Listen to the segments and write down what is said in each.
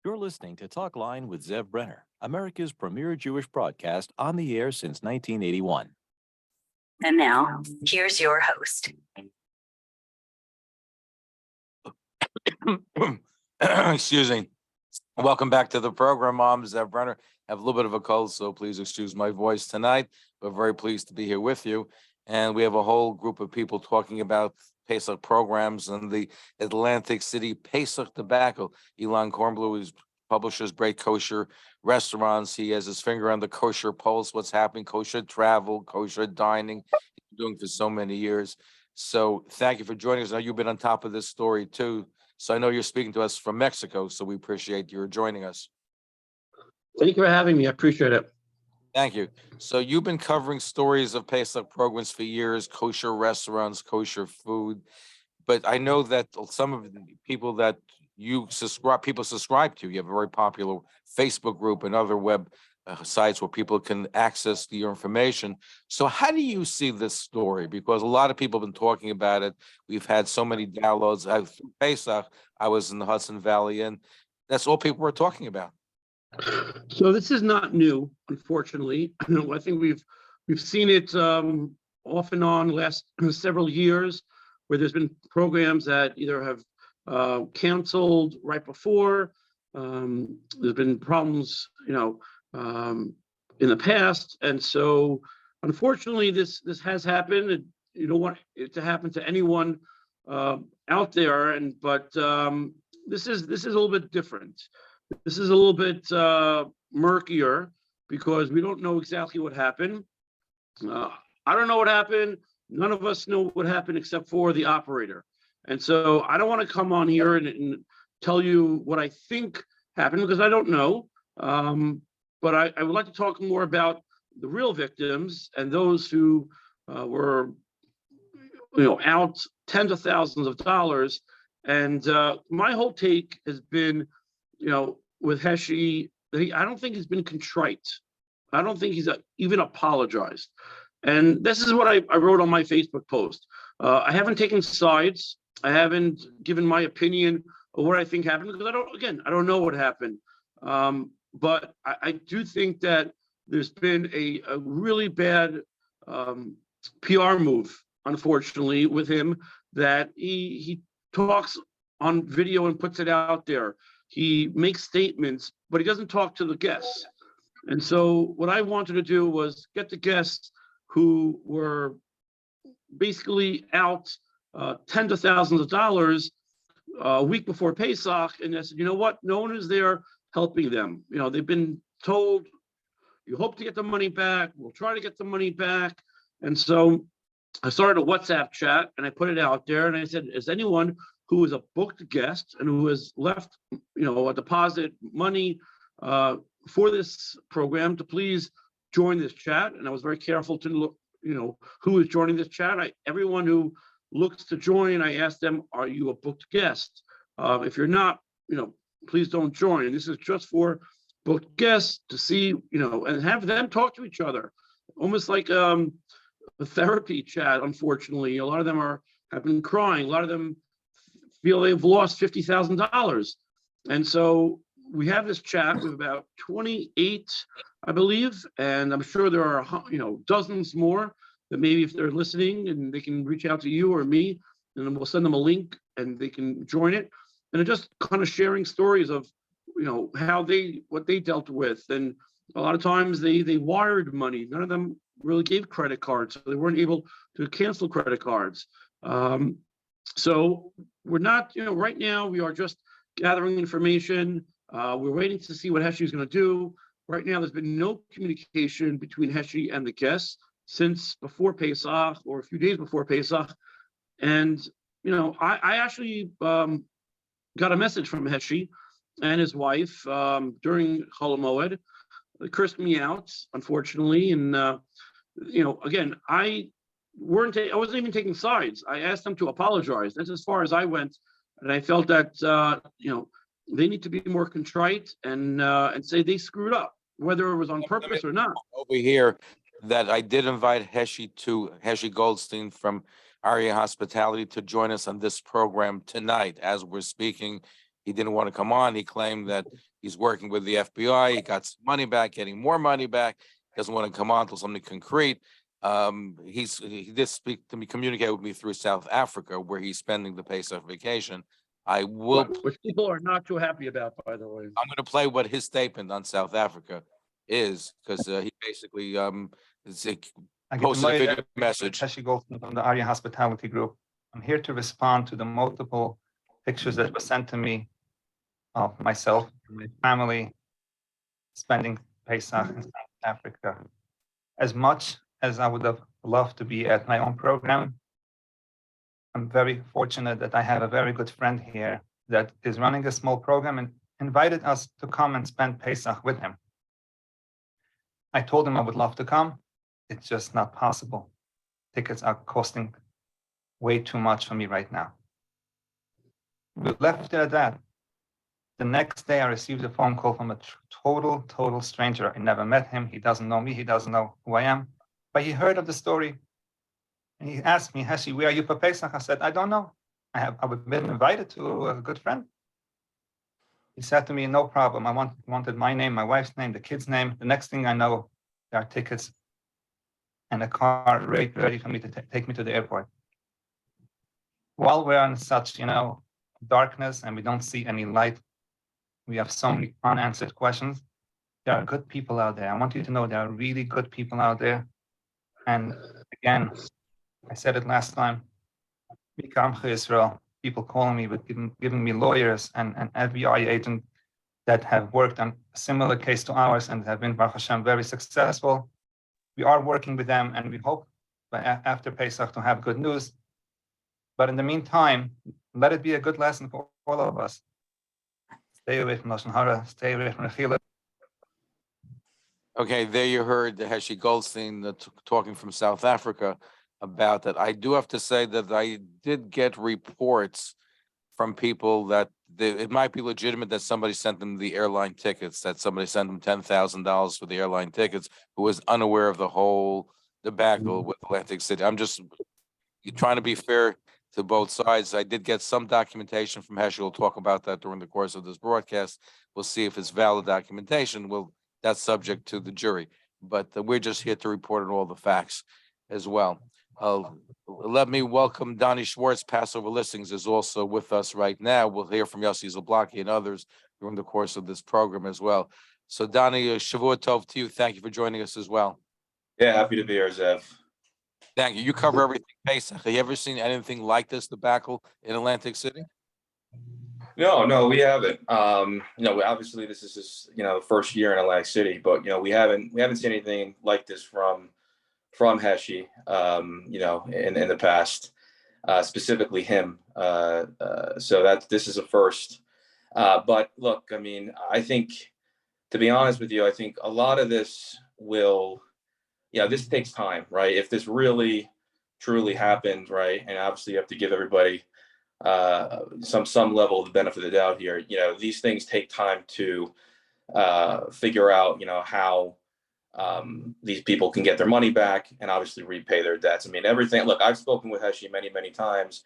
You're listening to Talk Line with Zev Brenner, America's premier Jewish broadcast, on the air since 1981. And now, here's your host. Excuse me. Welcome back to the program. I'm Zev Brenner. I have a little bit of a cold, so please excuse my voice tonight, but very pleased to be here with you. And we have a whole group of people talking about Pesach programs and the Atlantic City Pesach debacle. Elan Kornblum publishes great kosher restaurants. He has his finger on the kosher pulse, what's happening, kosher travel, kosher dining, he's been doing for so many years. So thank you for joining us. I know you've been on top of this story too. So I know you're speaking to us from Mexico, so we appreciate your joining us. Thank you for having me. I appreciate it. Thank you. So you've been covering stories of Pesach programs for years, kosher restaurants, kosher food. But I know that some of the people that people subscribe to, you have a very popular Facebook group and other web sites where people can access your information. So how do you see this story? Because a lot of people have been talking about it. We've had so many downloads. Pesach, I was in the Hudson Valley, and that's all people were talking about. So this is not new, unfortunately. I think we've seen it off and on last several years, where there's been programs that either have canceled right before. There's been problems, in the past, and so unfortunately, this has happened. You don't want it to happen to anyone out there, but this is a little bit different. This is a little bit murkier because we don't know exactly what happened. I don't know what happened. None of us know what happened except for the operator. And so I don't want to come on here and tell you what I think happened because I don't know. But I would like to talk more about the real victims and those who were, out tens of thousands of dollars. And my whole take has been, with Heshi, I don't think he's been contrite. I don't think he's even apologized. And this is what I wrote on my Facebook post. I haven't taken sides. I haven't given my opinion of what I think happened because I don't know what happened. But I do think that there's been a really bad PR move, unfortunately, with him, that he talks on video and puts it out there. He makes statements, but he doesn't talk to the guests. And so what I wanted to do was get the guests who were basically out tens of thousands of dollars a week before Pesach. And I said, you know what? No one is there helping them. They've been told, you hope to get the money back. We'll try to get the money back. And so I started a WhatsApp chat and I put it out there. And I said, is anyone who is a booked guest and who has left, a deposit money for this program to please join this chat? And I was very careful to look, who is joining this chat. Everyone who looks to join, I asked them, are you a booked guest? If you're not, please don't join. And this is just for booked guests to see, and have them talk to each other, almost like a therapy chat. Unfortunately, a lot of them have been crying. A lot of them feel they've lost $50,000. And so we have this chat with about 28, I believe, and I'm sure there are, dozens more that maybe if they're listening and they can reach out to you or me, and then we'll send them a link and they can join it. And they're just kind of sharing stories of, what they dealt with. And a lot of times they wired money. None of them really gave credit cards, so they weren't able to cancel credit cards. So we're not, right now we are just gathering information. We're waiting to see what Heshi is going to do. Right now, there's been no communication between Heshi and the guests since before Pesach or a few days before Pesach. And, I actually got a message from Heshi and his wife during Chol Hamoed. They cursed me out, unfortunately, and again, I wasn't even taking sides. I asked them to apologize. That's as far as I went, and I felt that they need to be more contrite and say they screwed up, whether it was on purpose or not. Over here, that I did invite Heshi Goldstein from Aria Hospitality to join us on this program tonight. As we're speaking, he didn't want to come on. He claimed that he's working with the FBI. He got some money back, getting more money back. Doesn't want to come on until something concrete. He did speak to me, communicate with me through South Africa, where he's spending the Pesach vacation. I will. Which people are not too happy about, by the way. I'm going to play what his statement on South Africa is, because he basically posted a video message. Heshi Goldstein from the Aria Hospitality Group. I'm here to respond to the multiple pictures that were sent to me of myself and my family spending Pesach in South Africa. As much as I would have loved to be at my own program, I'm very fortunate that I have a very good friend here that is running a small program and invited us to come and spend Pesach with him. I told him I would love to come. It's just not possible. Tickets are costing way too much for me right now. We left it at that. The next day, I received a phone call from a total stranger. I never met him. He doesn't know me. He doesn't know who I am. But he heard of the story. And he asked me, Heshi, where are you for Pesach? I said, I don't know. I've been invited to a good friend. He said to me, no problem. I wanted my name, my wife's name, the kid's name. The next thing I know, there are tickets and a car ready for me to take me to the airport. While we're in such, darkness and we don't see any light, we have so many unanswered questions. There are good people out there. I want you to know there are really good people out there. And again, I said it last time, Israel, people calling me with giving me lawyers and FBI agents that have worked on a similar case to ours and have been, Baruch Hashem, very successful. We are working with them and we hope after Pesach to have good news. But in the meantime, let it be a good lesson for all of us. Stay away from Lashon Hara, stay away from Rechila. Okay, there you heard Heshi Goldstein talking from South Africa about that. I do have to say that I did get reports from people that it might be legitimate that somebody sent them the airline tickets, that somebody sent them $10,000 for the airline tickets, who was unaware of the whole debacle with Atlantic City. I'm just trying to be fair to both sides. I did get some documentation from Heshi. We'll talk about that during the course of this broadcast. We'll see if it's valid documentation. That's subject to the jury, but we're just here to report on all the facts as well. Let me welcome Doni Schwartz. Passover Listings is also with us right now. We'll hear from Yossi Zablocki and others during the course of this program as well. So Doni, Shavua Tov to you. Thank you for joining us as well. Yeah, happy to be here, Zev. Thank you. You cover everything Pesach. Have you ever seen anything like this debacle in Atlantic City? No, we haven't. Obviously this is just, the first year in Atlantic City, but we haven't seen anything like this from Heshi, in the past, specifically him. So this is a first. But look, I mean, I think, to be honest with you, I think a lot of this this takes time, right? If this really truly happened, right, and obviously you have to give everybody some level of the benefit of the doubt here. These things take time to figure out, how these people can get their money back and obviously repay their debts. I mean, everything. Look, I've spoken with Heshi many times,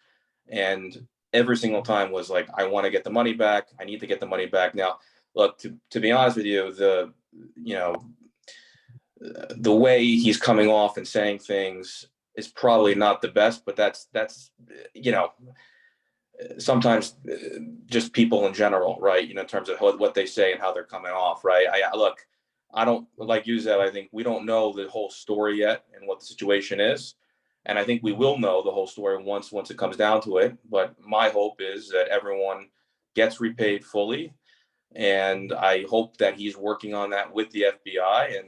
and every single time was like, I want to get the money back. I need to get the money back. Now, look, to be honest with you, the way he's coming off and saying things is probably not the best, but that's sometimes just people in general, right? In terms of what they say and how they're coming off, right? I don't, like you said, I think we don't know the whole story yet and what the situation is. And I think we will know the whole story once it comes down to it. But my hope is that everyone gets repaid fully. And I hope that he's working on that with the FBI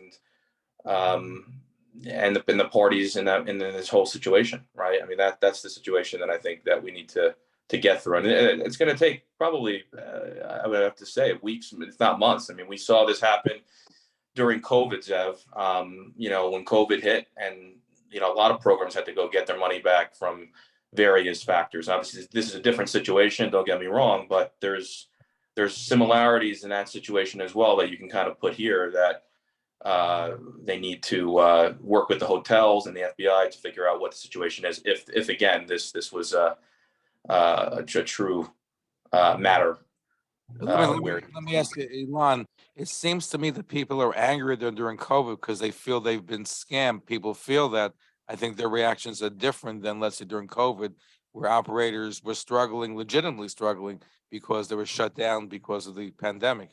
and the parties in this whole situation, right? I mean, that's the situation that I think that we need to get through. And it's going to take probably, I would have to say, weeks, if not months. I mean, we saw this happen during COVID, Zev. When COVID hit, and a lot of programs had to go get their money back from various factors. Obviously, this is a different situation. Don't get me wrong, but there's similarities in that situation as well that you can kind of put here, that they need to work with the hotels and the FBI to figure out what the situation is. If again, this was a true matter. Let me ask you, Elan. It seems to me that people are angry during COVID because they feel they've been scammed. People feel that. I think their reactions are different than, let's say, during COVID, where operators were legitimately struggling, because they were shut down because of the pandemic.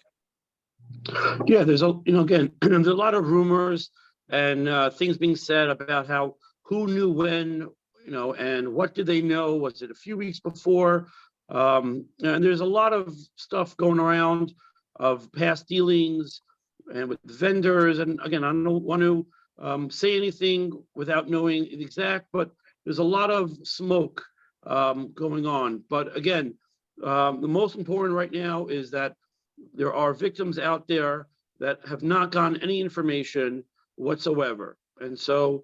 Yeah, there's again, there's a lot of rumors and things being said about who knew when, and what did they know? Was it a few weeks before? And there's a lot of stuff going around of past dealings and with vendors. And again, I don't want to say anything without knowing the exact, but there's a lot of smoke going on. But again, the most important right now is that there are victims out there that have not gotten any information whatsoever. And so,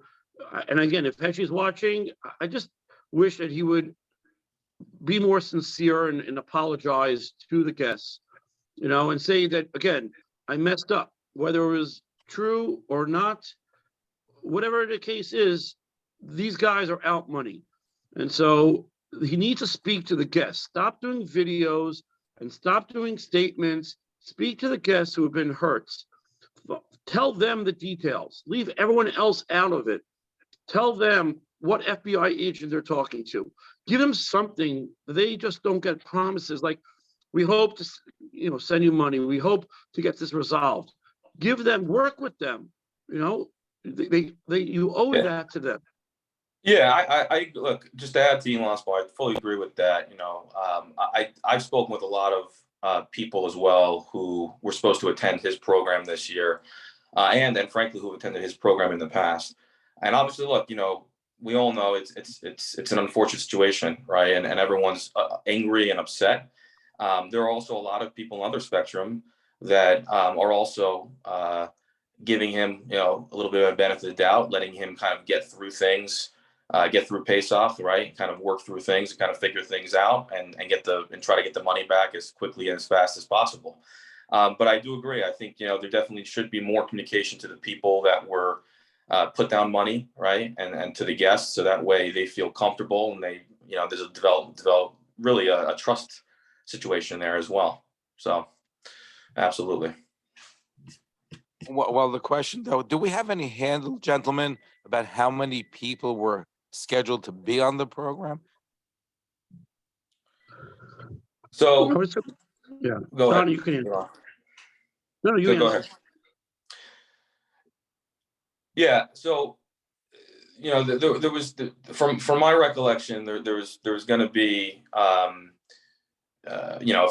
and again, if Pesci is watching, I just wish that he would be more sincere and apologize to the guests, and say that, again, I messed up, whether it was true or not, whatever the case is, these guys are out money. And so he needs to speak to the guests, stop doing videos and stop doing statements, speak to the guests who have been hurt. Tell them the details, leave everyone else out of it. Tell them what FBI agent they're talking to. Give them something. They just don't get promises like, we hope to, send you money. We hope to get this resolved. Give them, work with them. You owe that to them. Yeah, I look, just to add to Elan's point, I fully agree with that. I've spoken with a lot of people as well who were supposed to attend his program this year, and frankly, who attended his program in the past. And obviously, look, we all know it's an unfortunate situation, right? And everyone's angry and upset. There are also a lot of people on the other spectrum that are also giving him, a little bit of a benefit of the doubt, letting him kind of get through things, get through Pesach, right? Kind of work through things and kind of figure things out and try to get the money back as quickly and as fast as possible. But I do agree. I think, there definitely should be more communication to the people that were put down money, right? And to the guests, so that way they feel comfortable and they, there's a develop really a trust situation there as well. So absolutely. Well, the question though, do we have any handle, gentlemen, about how many people were scheduled to be on the program? So yeah, go ahead. Doni, you can answer. No, you go answer. ahead. Yeah. So, there was from my recollection, there was going to be, a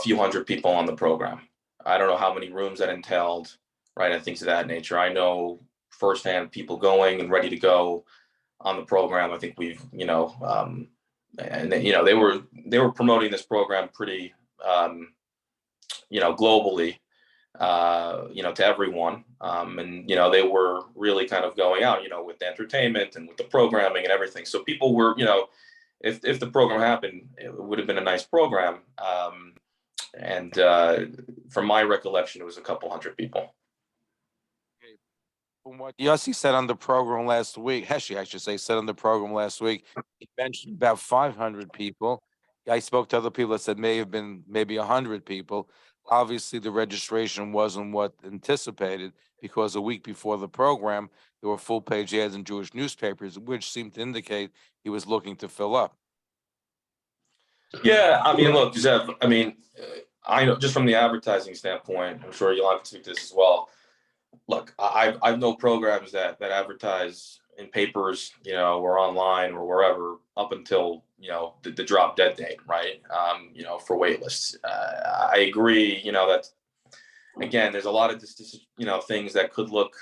few hundred people on the program. I don't know how many rooms that entailed, right, and things of that nature. I know firsthand people going and ready to go on the program. I think we've, and they were promoting this program pretty, globally, to everyone. And, they were really kind of going out, with the entertainment and with the programming and everything. So people were, if the program happened, it would have been a nice program. And from my recollection, it was a couple hundred people. From what Yossi said on the program last week, Heshi, I should say, said on the program last week, he mentioned about 500 people. I spoke to other people that said may have been maybe 100 people. Obviously, the registration wasn't what anticipated, because a week before the program, there were full-page ads in Jewish newspapers, which seemed to indicate he was looking to fill up. Yeah, I mean, look, Zev, I know just from the advertising standpoint, I'm sure you'll have to speak to this as well. Look, I've known programs that advertise in papers, or online or wherever up until, the drop dead date, right? For wait lists. I agree, that again, there's a lot of things that could look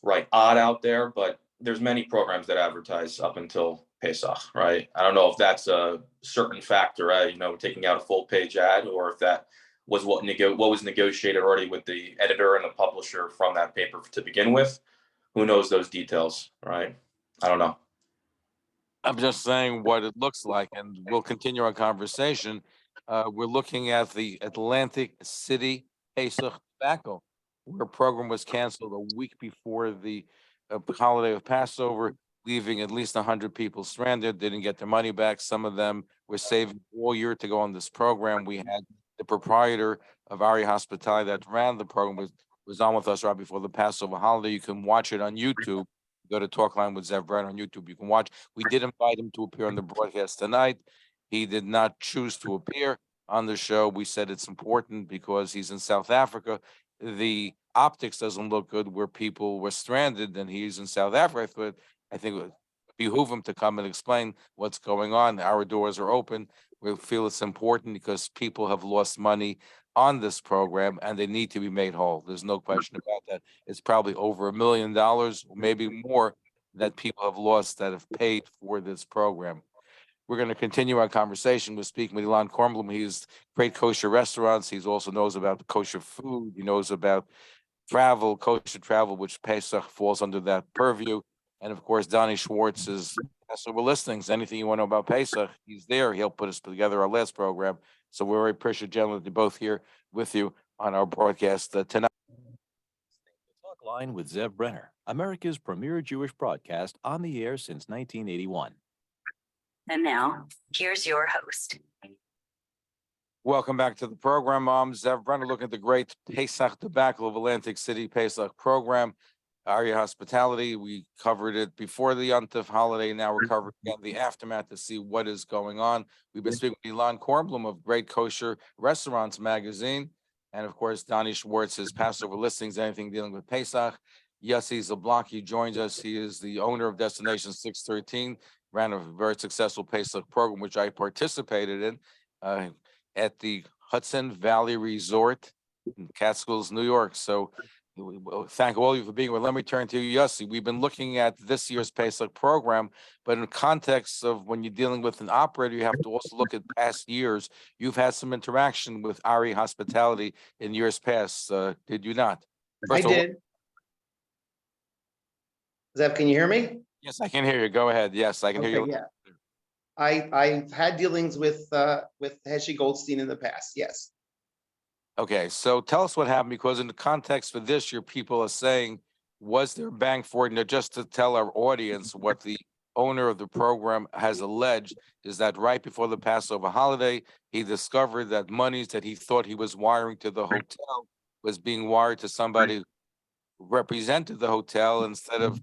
right odd out there, but there's many programs that advertise up until Pesach, right? I don't know if that's a certain factor, taking out a full page ad, or if that was what was negotiated already with the editor and the publisher from that paper to begin with. Who knows those details, right? I don't know. I'm just saying what it looks like, and we'll continue our conversation. We're looking at the Atlantic City Pesach Tobacco, where a program was canceled a week before the holiday of Passover, leaving at least 100 people stranded. They didn't get their money back. Some of them were saving all year to go on this program. We had the proprietor of Ari Hospitality that ran the program was on with us right before the Passover holiday. You can watch it on YouTube. Go to Talk Line with Zev Brenner on YouTube. You can watch. We did invite him to appear on the broadcast tonight. He did not choose to appear on the show. We said it's important because he's in South Africa. The optics doesn't look good where people were stranded, and he's in South Africa. I think it would behoove him to come and explain what's going on. Our doors are open. We feel it's important because people have lost money on this program and they need to be made whole. There's no question about that. It's probably over $1 million, or maybe more, that people have lost that have paid for this program. We're going to continue our conversation. We're speaking with Elan Kornblum. He's great kosher restaurants. He also knows about kosher food. He knows about travel, kosher travel, which Pesach falls under that purview. And of course, Doni Schwartz is Passover listings. Anything you want to know about Pesach, he's there. He'll put us together our last program. So we're very appreciative, gentlemen, to be both here with you on our broadcast tonight. Talk Line with Zev Brenner, America's premier Jewish broadcast, on the air since 1981. And now, here's your host. Welcome back to the program. Zev Brenner, looking at the great Pesach debacle of Atlantic City Pesach program. Aria Hospitality, we covered it before the Yontif holiday. Now we're covering again the aftermath to see what is going on. We've been speaking with Elan Kornblum of Great Kosher Restaurants magazine. And of course, Doni Schwartz, his Passover listings, anything dealing with Pesach. Yossi Zablocki joins us. He is the owner of Destinations 613, ran a very successful Pesach program, which I participated in at the Hudson Valley Resort in Catskills, New York. So thank all of you for being here. Let me turn to you, Yossi. We've been looking at this year's Pesach program, but in context of when you're dealing with an operator, you have to also look at past years. You've had some interaction with Ari Hospitality in years past, did you not? I did. Zev, can you hear me? Yes, I can hear you. Go ahead. Yes, I can hear you. Yeah. I've had dealings with Heshi Goldstein in the past. Yes. Okay, so tell us what happened, because in the context for this year, people are saying, was there bang for it? And just to tell our audience what the owner of the program has alleged is that right before the Passover holiday, he discovered that monies that he thought he was wiring to the hotel was being wired to somebody who represented the hotel. Instead of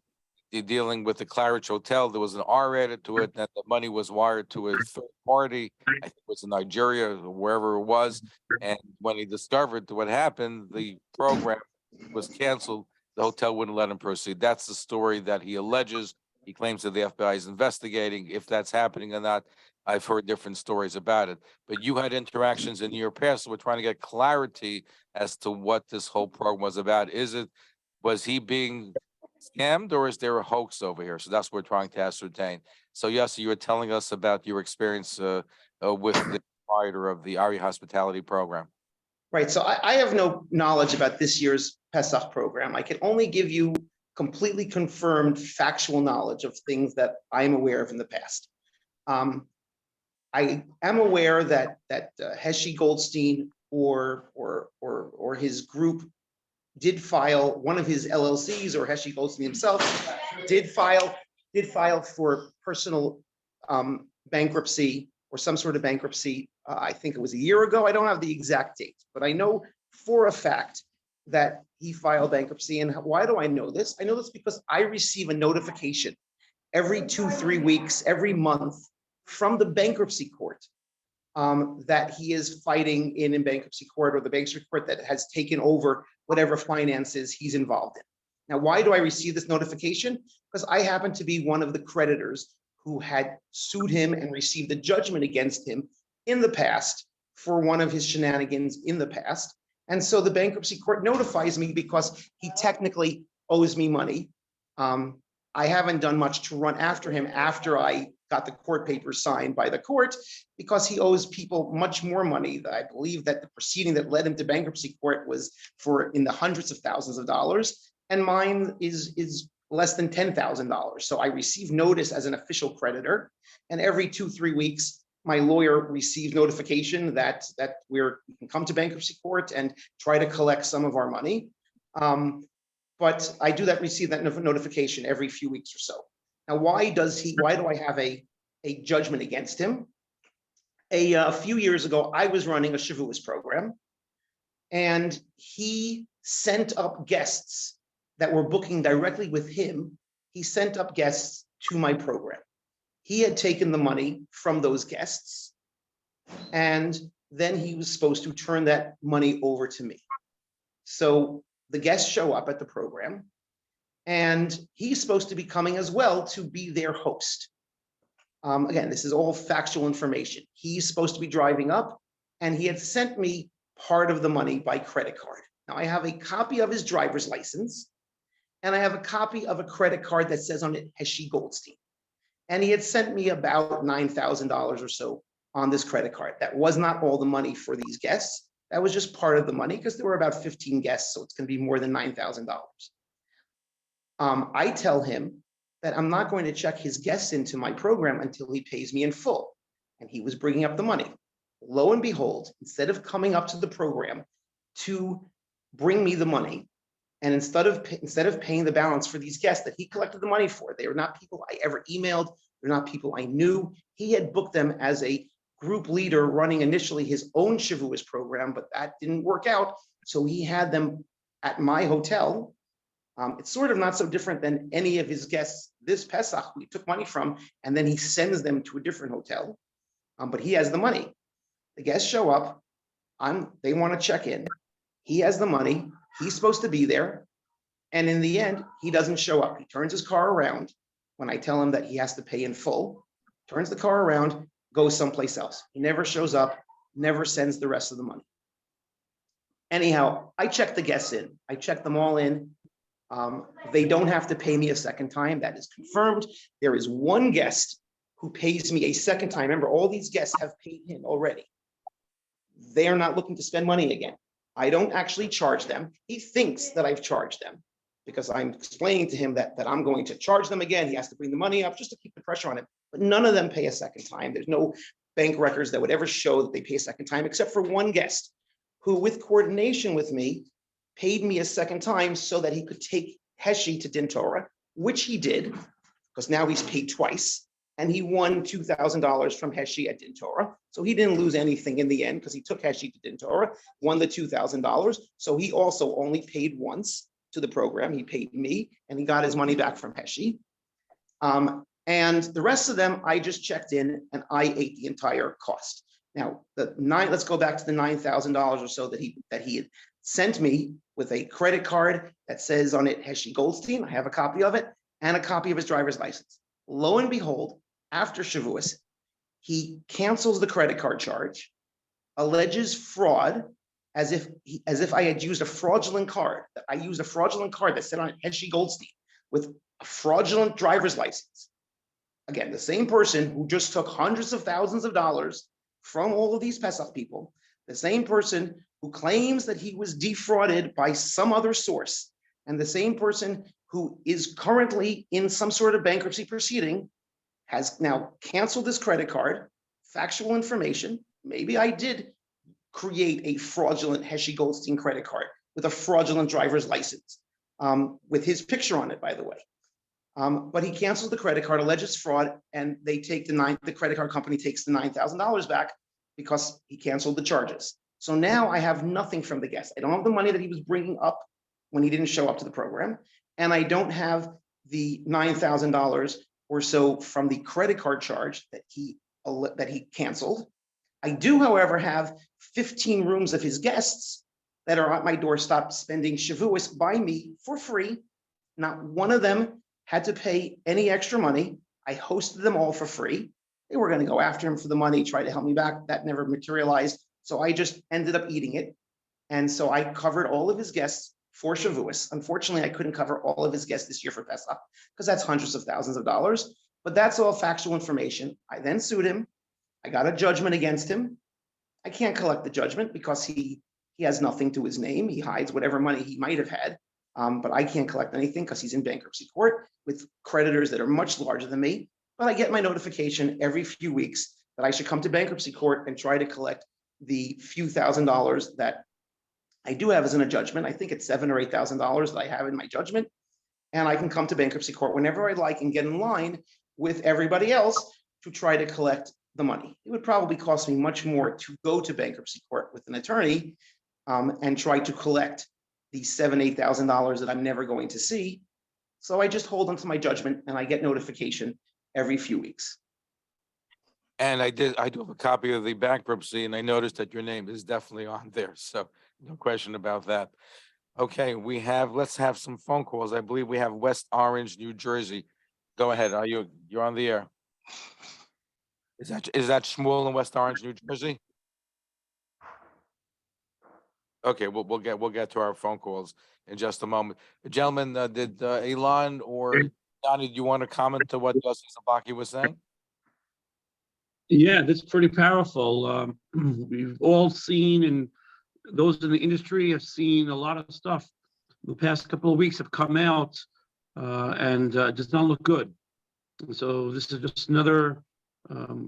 dealing with the Claridge Hotel, there was an R added to it, that the money was wired to a third party. I think it was in Nigeria or wherever it was. And when he discovered what happened, the program was canceled. The hotel wouldn't let him proceed. That's the story that he alleges. He claims that the FBI is investigating. If that's happening or not, I've heard different stories about it. But you had interactions in your past, so we're trying to get clarity as to what this whole program was about. Was he being scammed, or is there a hoax over here? So that's what we're trying to ascertain. So Yossi, you were telling us about your experience with the proprietor of the Ari Hospitality program. Right. So I have no knowledge about this year's Pesach program. I can only give you completely confirmed factual knowledge of things that I am aware of in the past. I am aware that Heshi Goldstein or his group did file, one of his LLCs or Heshi Goldstein himself did file for personal bankruptcy or some sort of bankruptcy. I think it was a year ago. I don't have the exact date, but I know for a fact that he filed bankruptcy. And why do I know this? I know this because I receive a notification every 2-3 weeks, every month from the bankruptcy court that he is fighting in bankruptcy court, or the bankruptcy court that has taken over whatever finances he's involved in. Now, why do I receive this notification? Because I happen to be one of the creditors who had sued him and received a judgment against him in the past for one of his shenanigans in the past. And so the bankruptcy court notifies me because he technically owes me money. I haven't done much to run after him after I got the court papers signed by the court because he owes people much more money. I believe that the proceeding that led him to bankruptcy court was for in the hundreds of thousands of dollars, and mine is less than $10,000. So I receive notice as an official creditor, and every 2-3 weeks, my lawyer receives notification that we can come to bankruptcy court and try to collect some of our money. But I do receive that notification every few weeks or so. Now, why do I have a judgment against him? A few years ago, I was running a Shavuos program, and he sent up guests that were booking directly with him. He sent up guests to my program. He had taken the money from those guests, and then he was supposed to turn that money over to me. So the guests show up at the program, and he's supposed to be coming as well to be their host. Again, this is all factual information. He's supposed to be driving up, and he had sent me part of the money by credit card. Now, I have a copy of his driver's license, and I have a copy of a credit card that says on it Heshi Goldstein. And he had sent me about $9,000 or so on this credit card. That was not all the money for these guests. That was just part of the money because there were about 15 guests, so it's going to be more than $9,000. I tell him that I'm not going to check his guests into my program until he pays me in full. And he was bringing up the money. Lo and behold, instead of coming up to the program to bring me the money, and instead of paying the balance for these guests that he collected the money for, they were not people I ever emailed, they're not people I knew. He had booked them as a group leader running initially his own Shavuos program, but that didn't work out. So he had them at my hotel. It's sort of not so different than any of his guests this Pesach who he took money from, and then he sends them to a different hotel. But he has the money. The guests show up. They want to check in. He has the money. He's supposed to be there. And in the end, he doesn't show up. He turns his car around when I tell him that he has to pay in full, turns the car around, goes someplace else. He never shows up, never sends the rest of the money. Anyhow, I checked the guests in. I checked them all in. They don't have to pay me a second time. That is confirmed. There is one guest who pays me a second time. Remember, all these guests have paid him already. They are not looking to spend money again. I don't actually charge them. He thinks that I've charged them because I'm explaining to him that I'm going to charge them again. He has to bring the money up just to keep the pressure on him. But none of them pay a second time. There's no bank records that would ever show that they pay a second time, except for one guest who, with coordination with me, paid me a second time so that he could take Heshi to Din Torah, which he did, because now he's paid twice. And he won $2,000 from Heshi at Din Torah. So he didn't lose anything in the end because he took Heshi to Din Torah, won the $2,000. So he also only paid once to the program. He paid me and he got his money back from Heshi. And the rest of them, I just checked in and I ate the entire cost. Now, let's go back to the $9,000 or so that he had sent me with a credit card that says on it Heshi Goldstein. I have a copy of it and a copy of his driver's license. Lo and behold, after Shavuos, he cancels the credit card charge, alleges fraud, as if I had used a fraudulent card. That I used a fraudulent card that said on it Heshi Goldstein with a fraudulent driver's license. Again, the same person who just took hundreds of thousands of dollars from all of these Pesach people, the same person who claims that he was defrauded by some other source, and the same person who is currently in some sort of bankruptcy proceeding, has now canceled this credit card, factual information. Maybe I did create a fraudulent Heshi Goldstein credit card with a fraudulent driver's license, with his picture on it, by the way. But he cancels the credit card, alleges fraud, and they take the credit card company takes the $9,000 back because he canceled the charges. So now I have nothing from the guest. I don't have the money that he was bringing up when he didn't show up to the program. And I don't have the $9,000 or so from the credit card charge that he canceled. I do, however, have 15 rooms of his guests that are at my doorstep spending Shavuos by me for free. Not one of them had to pay any extra money. I hosted them all for free. They were going to go after him for the money, try to help me back. That never materialized. So I just ended up eating it. And so I covered all of his guests for Shavuos. Unfortunately, I couldn't cover all of his guests this year for Pesach because that's hundreds of thousands of dollars. But that's all factual information. I then sued him. I got a judgment against him. I can't collect the judgment because he has nothing to his name. He hides whatever money he might have had. But I can't collect anything because he's in bankruptcy court with creditors that are much larger than me. But I get my notification every few weeks that I should come to bankruptcy court and try to collect the few $1,000s that I do have as in a judgment. I think it's $7,000 or $8,000 that I have in my judgment. And I can come to bankruptcy court whenever I like and get in line with everybody else to try to collect the money. It would probably cost me much more to go to bankruptcy court with an attorney and try to collect the $7,000, $8,000 that I'm never going to see. So I just hold onto my judgment and I get notification every few weeks. And I do have a copy of the bankruptcy, and I noticed that your name is definitely on there, so no question about that. Okay, let's have some phone calls. I believe we have West Orange, New Jersey. Go ahead, you're on the air. Is that Shmuel in West Orange, New Jersey? Okay, we'll get to our phone calls in just a moment. Gentlemen, did Elan or Doni, do you want to comment to what Yossi Zablocki was saying? Yeah, that's pretty powerful. We've all seen, and those in the industry have seen a lot of stuff. The past couple of weeks have come out and does not look good. And so this is just another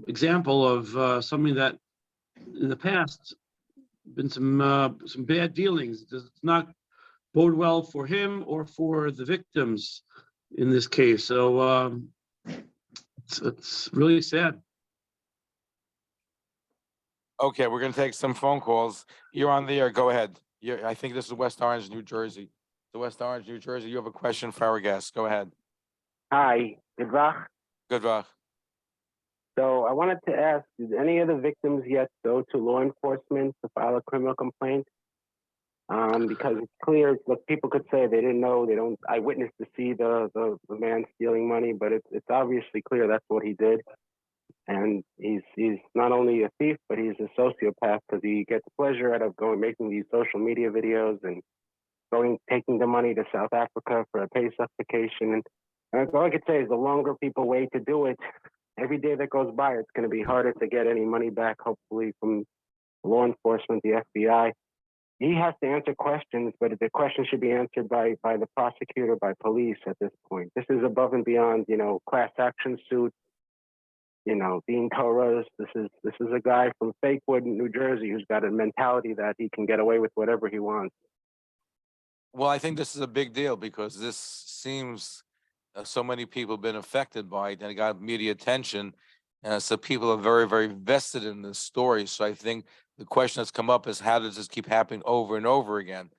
example of something that in the past been some bad dealings. It does not bode well for him or for the victims in this case. So it's really sad. Okay, we're gonna take some phone calls. You're on the air. Go ahead. I think this is West Orange, New Jersey. The West Orange, New Jersey. You have a question for our guest. Go ahead. Hi, Idvach. Good luck. So I wanted to ask, did any of the victims yet go to law enforcement to file a criminal complaint? Because it's clear, look, people could say they didn't know, they don't eyewitness to see the man stealing money, but it's obviously clear that's what he did. And he's not only a thief, but he's a sociopath because he gets pleasure out of making these social media videos and taking the money to South Africa for a Pesach vacation. And all I could say is the longer people wait to do it, every day that goes by, it's going to be harder to get any money back, hopefully, from law enforcement, the FBI. He has to answer questions, but the questions should be answered by the prosecutor, by police at this point. This is above and beyond, class action suit, being Torahs. This is a guy from Fakewood, New Jersey, who's got a mentality that he can get away with whatever he wants. Well, I think this is a big deal because this seems so many people have been affected by it and it got media attention. So people are very, very vested in this story. So I think the question that's come up is how does this keep happening over and over again?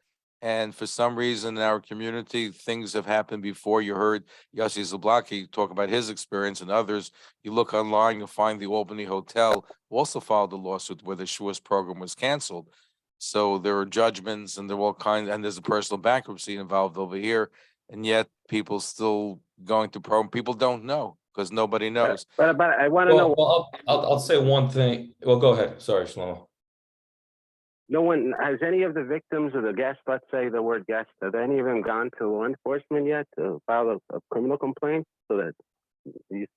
And for some reason in our community, things have happened before. You heard Yossi Zablocki talk about his experience and others. You look online, you'll find the Albany Hotel also filed a lawsuit where the Schwartz program was canceled. So there are judgments and there are all kinds, and there's a personal bankruptcy involved over here. And yet people still going to program. People don't know because nobody knows. But I want to know. Well, I'll say one thing. Well, go ahead. Sorry, Shlomo. No one has any of the victims or the guests, let's say the word guest, have any of them gone to law enforcement yet to file a criminal complaint so that these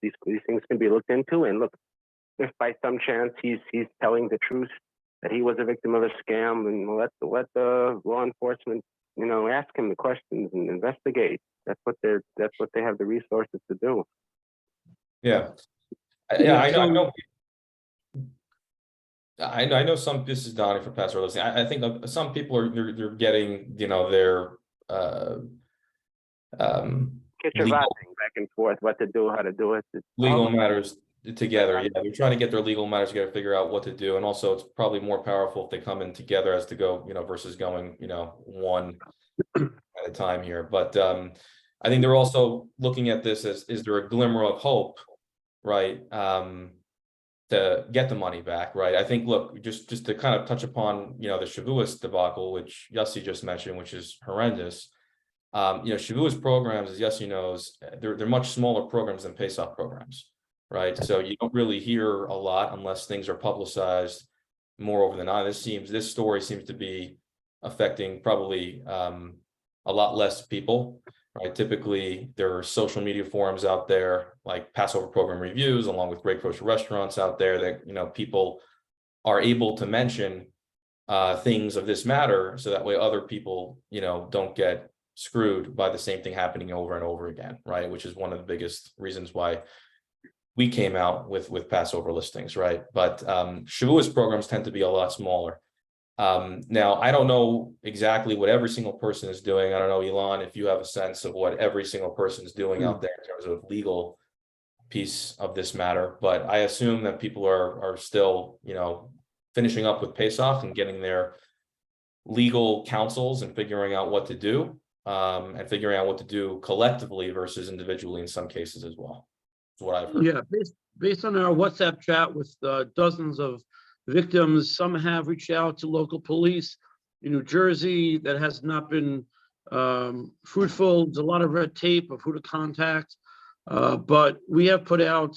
things can be looked into? And look, if by some chance he's telling the truth that he was a victim of a scam, and let the law enforcement ask him the questions and investigate. That's what they have the resources to do. Yeah, I know some. This is Doni for Passover listening. I think some people are getting their Kitchen back and forth, what to do, how to do it. Legal matters together. Yeah, they're trying to get their legal matters together, figure out what to do, and also it's probably more powerful if they come in together as to go, versus going, one at a time here. But I think they're also looking at this as, is there a glimmer of hope, right? To get the money back, right? I think, look, just to kind of touch upon, the Shavuos debacle, which Yossi just mentioned, which is horrendous. Shavuos programs, as Yossi knows, they're much smaller programs than Pesach programs, right? So you don't really hear a lot unless things are publicized more over the night. This story seems to be affecting probably a lot less people, right? Typically, there are social media forums out there like Passover program reviews, along with great kosher restaurants out there that people are able to mention things of this matter, so that way other people don't get screwed by the same thing happening over and over again, right? Which is one of the biggest reasons why we came out with Passover listings, right? But Shavuos programs tend to be a lot smaller. Now, I don't know exactly what every single person is doing. I don't know, Elan, if you have a sense of what every single person is doing out there in terms of legal piece of this matter, but I assume that people are still, finishing up with Pesach and getting their legal counsels and figuring out what to do, and figuring out what to do collectively versus individually in some cases as well. That's what I've heard. Yeah, based on our WhatsApp chat with dozens of victims, some have reached out to local police in New Jersey. That has not been fruitful. There's a lot of red tape of who to contact, but we have put out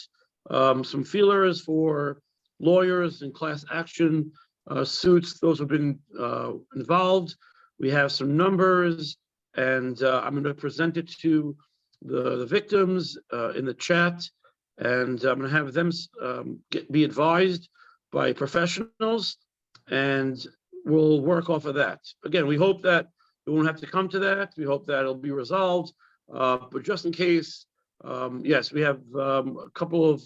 some feelers for lawyers in class action suits, those who've been involved. We have some numbers, and I'm going to present it to the victims in the chat, and I'm going to have them be advised by professionals, and we'll work off of that. Again, we hope that we won't have to come to that. We hope that it'll be resolved, but just in case, yes, we have a couple of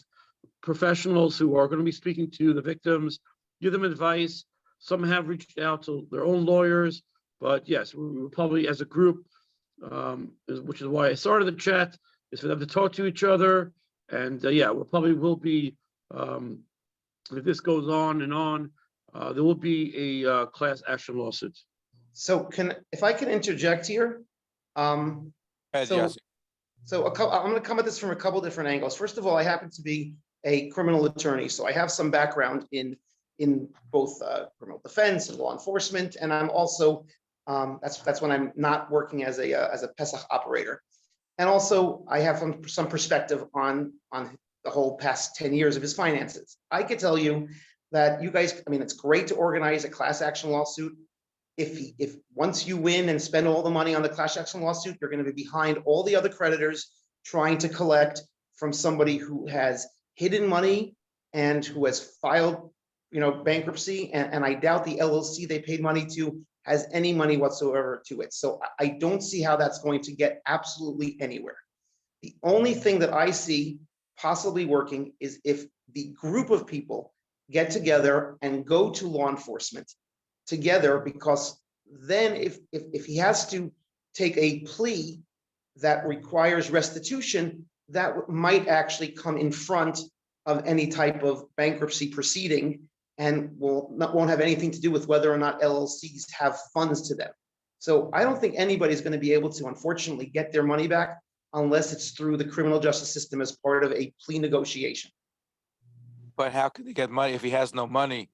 professionals who are going to be speaking to the victims, give them advice. Some have reached out to their own lawyers, but yes, we will probably, as a group, which is why I started the chat, is for them to talk to each other. And yeah, we probably will be, if this goes on and on, there will be a class action lawsuit. So if I can interject here, I'm going to come at this from a couple different angles. First of all, I happen to be a criminal attorney, so I have some background in both criminal defense and law enforcement, and I'm also that's when I'm not working as a Pesach operator, and also I have some perspective on the whole past 10 years of his finances. I could tell you that you guys, I mean, it's great to organize a class action lawsuit. If once you win and spend all the money on the class action lawsuit, you're going to be behind all the other creditors trying to collect from somebody who has hidden money and who has filed, bankruptcy. And I doubt the LLC they paid money to has any money whatsoever to it. So I don't see how that's going to get absolutely anywhere. The only thing that I see possibly working is if the group of people get together and go to law enforcement together, because then if he has to take a plea that requires restitution, that might actually come in front of any type of bankruptcy proceeding and won't have anything to do with whether or not LLCs have funds to them. So I don't think anybody's going to be able to, unfortunately, get their money back unless it's through the criminal justice system as part of a plea negotiation. But how can he get money if he has no money?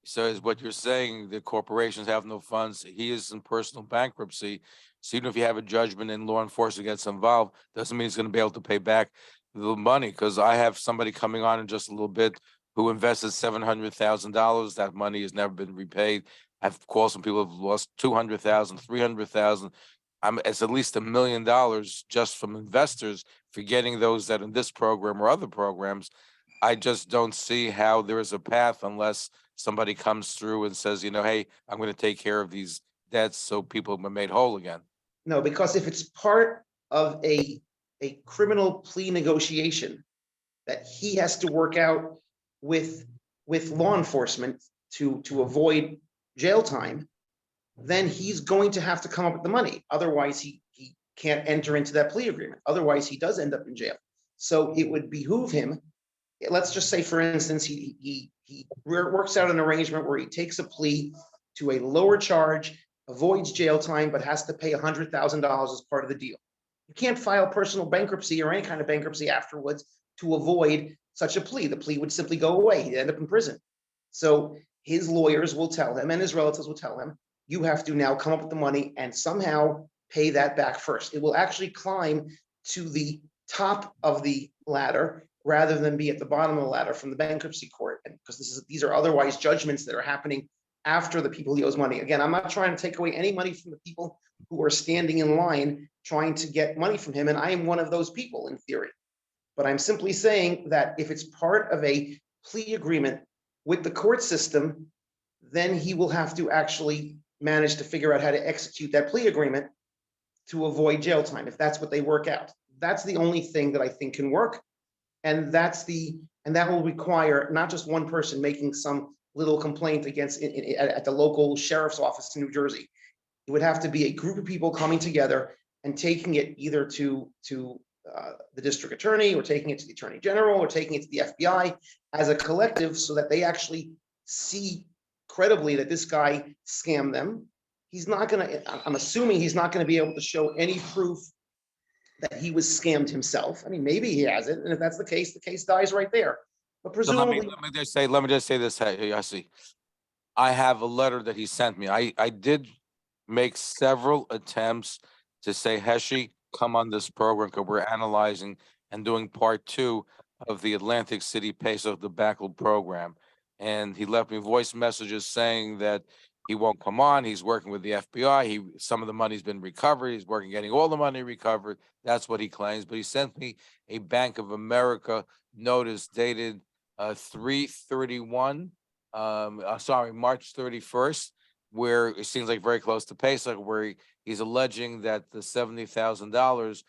So is what you're saying, the corporations have no funds, he is in personal bankruptcy. So even if you have a judgment and law enforcement gets involved, doesn't mean he's going to be able to pay back the money. Because I have somebody coming on in just a little bit who invested $700,000. That money has never been repaid. I've called some people who've lost $200,000, $300,000. It's at least $1 million just from investors forgetting those that in this program or other programs. I just don't see how there is a path unless somebody comes through and says, hey, I'm going to take care of these debts so people are made whole again. No, because if it's part of a criminal plea negotiation that he has to work out with law enforcement to avoid jail time, then he's going to have to come up with the money. Otherwise, he can't enter into that plea agreement. Otherwise, he does end up in jail. So it would behoove him. Let's just say, for instance, he works out an arrangement where he takes a plea to a lower charge, avoids jail time, but has to pay $100,000 as part of the deal. You can't file personal bankruptcy or any kind of bankruptcy afterwards to avoid such a plea. The plea would simply go away. He'd end up in prison. So his lawyers will tell him, and his relatives will tell him, you have to now come up with the money and somehow pay that back first. It will actually climb to the top of the ladder rather than be at the bottom of the ladder from the bankruptcy court. And because these are otherwise judgments that are happening after the people he owes money. Again, I'm not trying to take away any money from the people who are standing in line trying to get money from him, and I am one of those people in theory. But I'm simply saying that if it's part of a plea agreement with the court system, then he will have to actually manage to figure out how to execute that plea agreement to avoid jail time, if that's what they work out. That's the only thing that I think can work. And that will require not just one person making some little complaint against at the local sheriff's office in New Jersey. It would have to be a group of people coming together and taking it either to the district attorney, or taking it to the attorney general, or taking it to the FBI as a collective, so that they actually see credibly that this guy scammed them. He's not gonna, I'm assuming he's not gonna be able to show any proof that he was scammed himself. I mean, maybe he has it, and if that's the case dies right there. But So let me presumably, let me just say this, Yossi. I have a letter that he sent me. I did make several attempts to say, Heshi, come on this program, because we're analyzing and doing part 2 of the Atlantic City Pesach debacle program. And he left me voice messages saying that he won't come on. He's working with the FBI. Some of the money's been recovered. He's working getting all the money recovered. That's what he claims. But he sent me a Bank of America notice dated 3/31, March 31st, where it seems like very close to Pesach, where he's alleging that the $70,000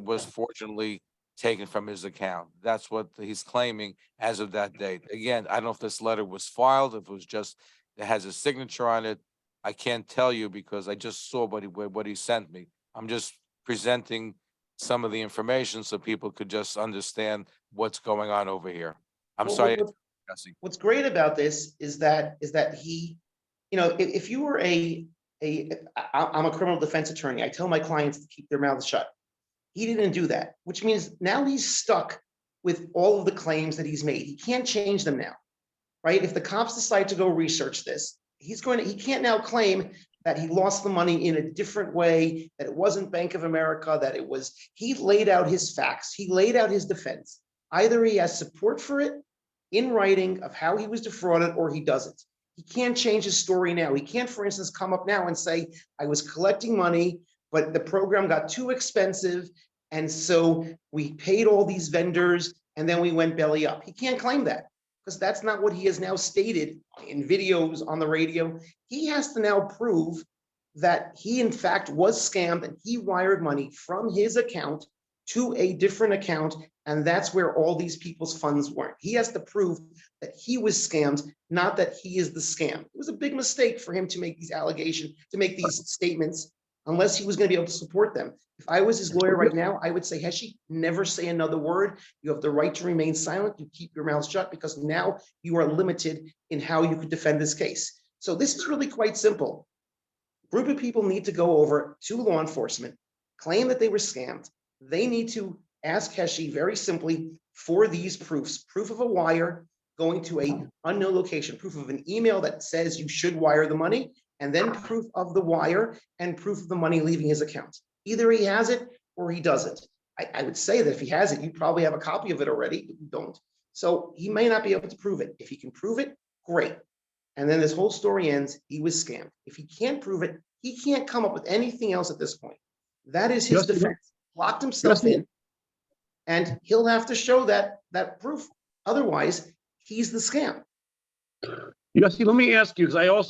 was fortunately taken from his account. That's what he's claiming as of that date. Again, I don't know if this letter was filed, if it was just, it has a signature on it. I can't tell you because I just saw what he sent me. I'm just presenting some of the information so people could just understand what's going on over here. I'm Well, sorry, what- Jesse. what's great about this is that he, if you were I'm a criminal defense attorney, I tell my clients to keep their mouths shut. He didn't do that, which means now he's stuck with all of the claims that he's made. He can't change them now, right? If the cops decide to go research this, he can't now claim that he lost the money in a different way, that it wasn't Bank of America, he laid out his facts, he laid out his defense. Either he has support for it in writing of how he was defrauded, or he doesn't. He can't change his story now. He can't, for instance, come up now and say, I was collecting money, but the program got too expensive, and so we paid all these vendors, and then we went belly up. He can't claim that, because that's not what he has now stated in videos on the radio. He has to now prove that he, in fact, was scammed, and he wired money from his account to a different account, and that's where all these people's funds weren't. He has to prove that he was scammed, not that he is the scam. It was a big mistake for him to make these allegations, to make these statements, unless he was going to be able to support them. If I was his lawyer right now, I would say, Heshi, never say another word. You have the right to remain silent. You keep your mouth shut, because now you are limited in how you could defend this case. So this is really quite simple. A group of people need to go over to law enforcement, claim that they were scammed. They need to ask Heshi very simply for these proofs: proof of a wire going to a unknown location, proof of an email that says you should wire the money, and then proof of the wire and proof of the money leaving his account. Either he has it or he doesn't. I would say that if he has it, you probably have a copy of it already, but you don't. So he may not be able to prove it. If he can prove it, great. And then this whole story ends, he was scammed. If he can't prove it, he can't come up with anything else at this point. That is his defense. Locked himself in, and he'll have to show that proof. Otherwise, he's the scam. Yossi, let me ask you, because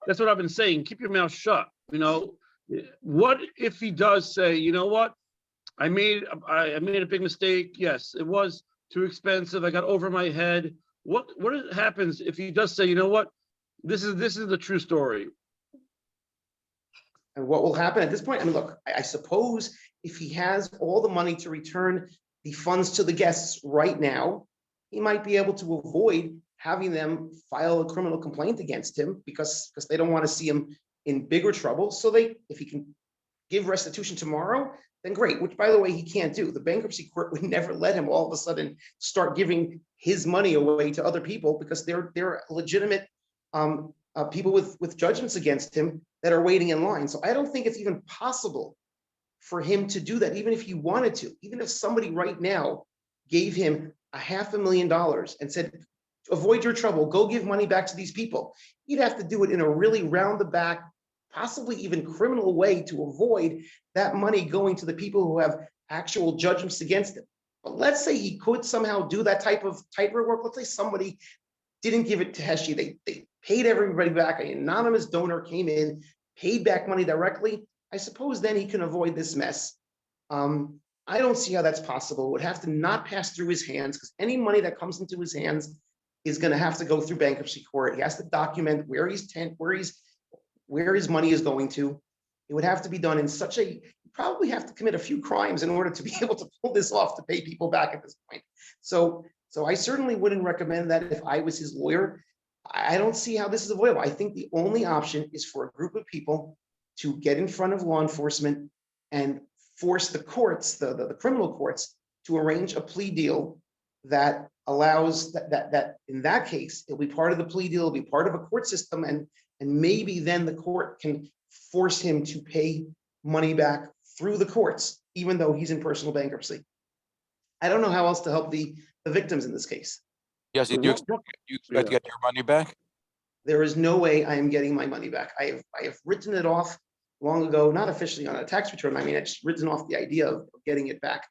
that's what I've been saying, keep your mouth shut. What if he does say, you know what, I made a big mistake. Yes, it was too expensive. I got over my head. What happens if he does say, you know what, this is the true story? And what will happen at this point? I mean, look, I suppose if he has all the money to return the funds to the guests right now, he might be able to avoid having them file a criminal complaint against him, because they don't want to see him in bigger trouble. So if he can give restitution tomorrow, then great, which, by the way, he can't do. The bankruptcy court would never let him all of a sudden start giving his money away to other people, because they're legitimate people with judgments against him that are waiting in line. So I don't think it's even possible for him to do that, even if he wanted to. Even if somebody right now gave him $500,000 and said, avoid your trouble, go give money back to these people. He'd have to do it in a really round the back, possibly even criminal way to avoid that money going to the people who have actual judgments against him. But let's say he could somehow do that type of work. Let's say somebody didn't give it to Heshi. They paid everybody back. An anonymous donor came in, paid back money directly. I suppose then he can avoid this mess. I don't see how that's possible. It would have to not pass through his hands, because any money that comes into his hands is going to have to go through bankruptcy court. He has to document where his money is going to. It would have to be done in such a, you probably have to commit a few crimes in order to be able to pull this off to pay people back at this point. So I certainly wouldn't recommend that if I was his lawyer. I don't see how this is avoidable. I think the only option is for a group of people to get in front of law enforcement and force the courts, the criminal courts, to arrange a plea deal that allows that in that case, it'll be part of the plea deal, it'll be part of a court system, and maybe then the court can force him to pay money back through the courts, even though he's in personal bankruptcy. I don't know how else to help the victims in this case. Yes, do you expect to get your money back? There is no way I am getting my money back. I have written it off long ago, not officially on a tax return. I mean, I just written off the idea of getting it back,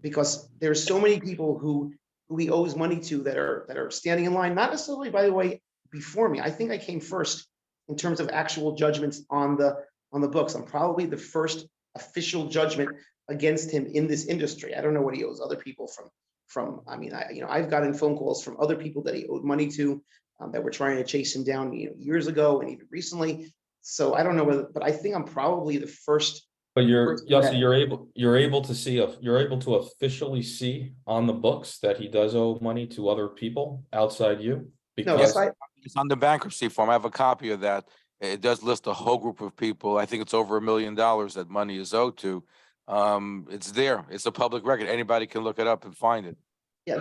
because there's so many people who he owes money to that are standing in line, not necessarily, by the way, before me. I think I came first in terms of actual judgments on the books. I'm probably the first official judgment against him in this industry. I don't know what he owes other people from. I mean, I've gotten phone calls from other people that he owed money to, that were trying to chase him down, years ago and even recently. So I don't know whether, but I think I'm probably the first. But Yossi, you're able to officially see on the books that he does owe money to other people outside you? No, Yes, it's on the bankruptcy form. I have a copy of that. It does list a whole group of people. I think it's over $1 million that money is owed to. It's there. It's a public record. Anybody can look it up and find it. Yeah,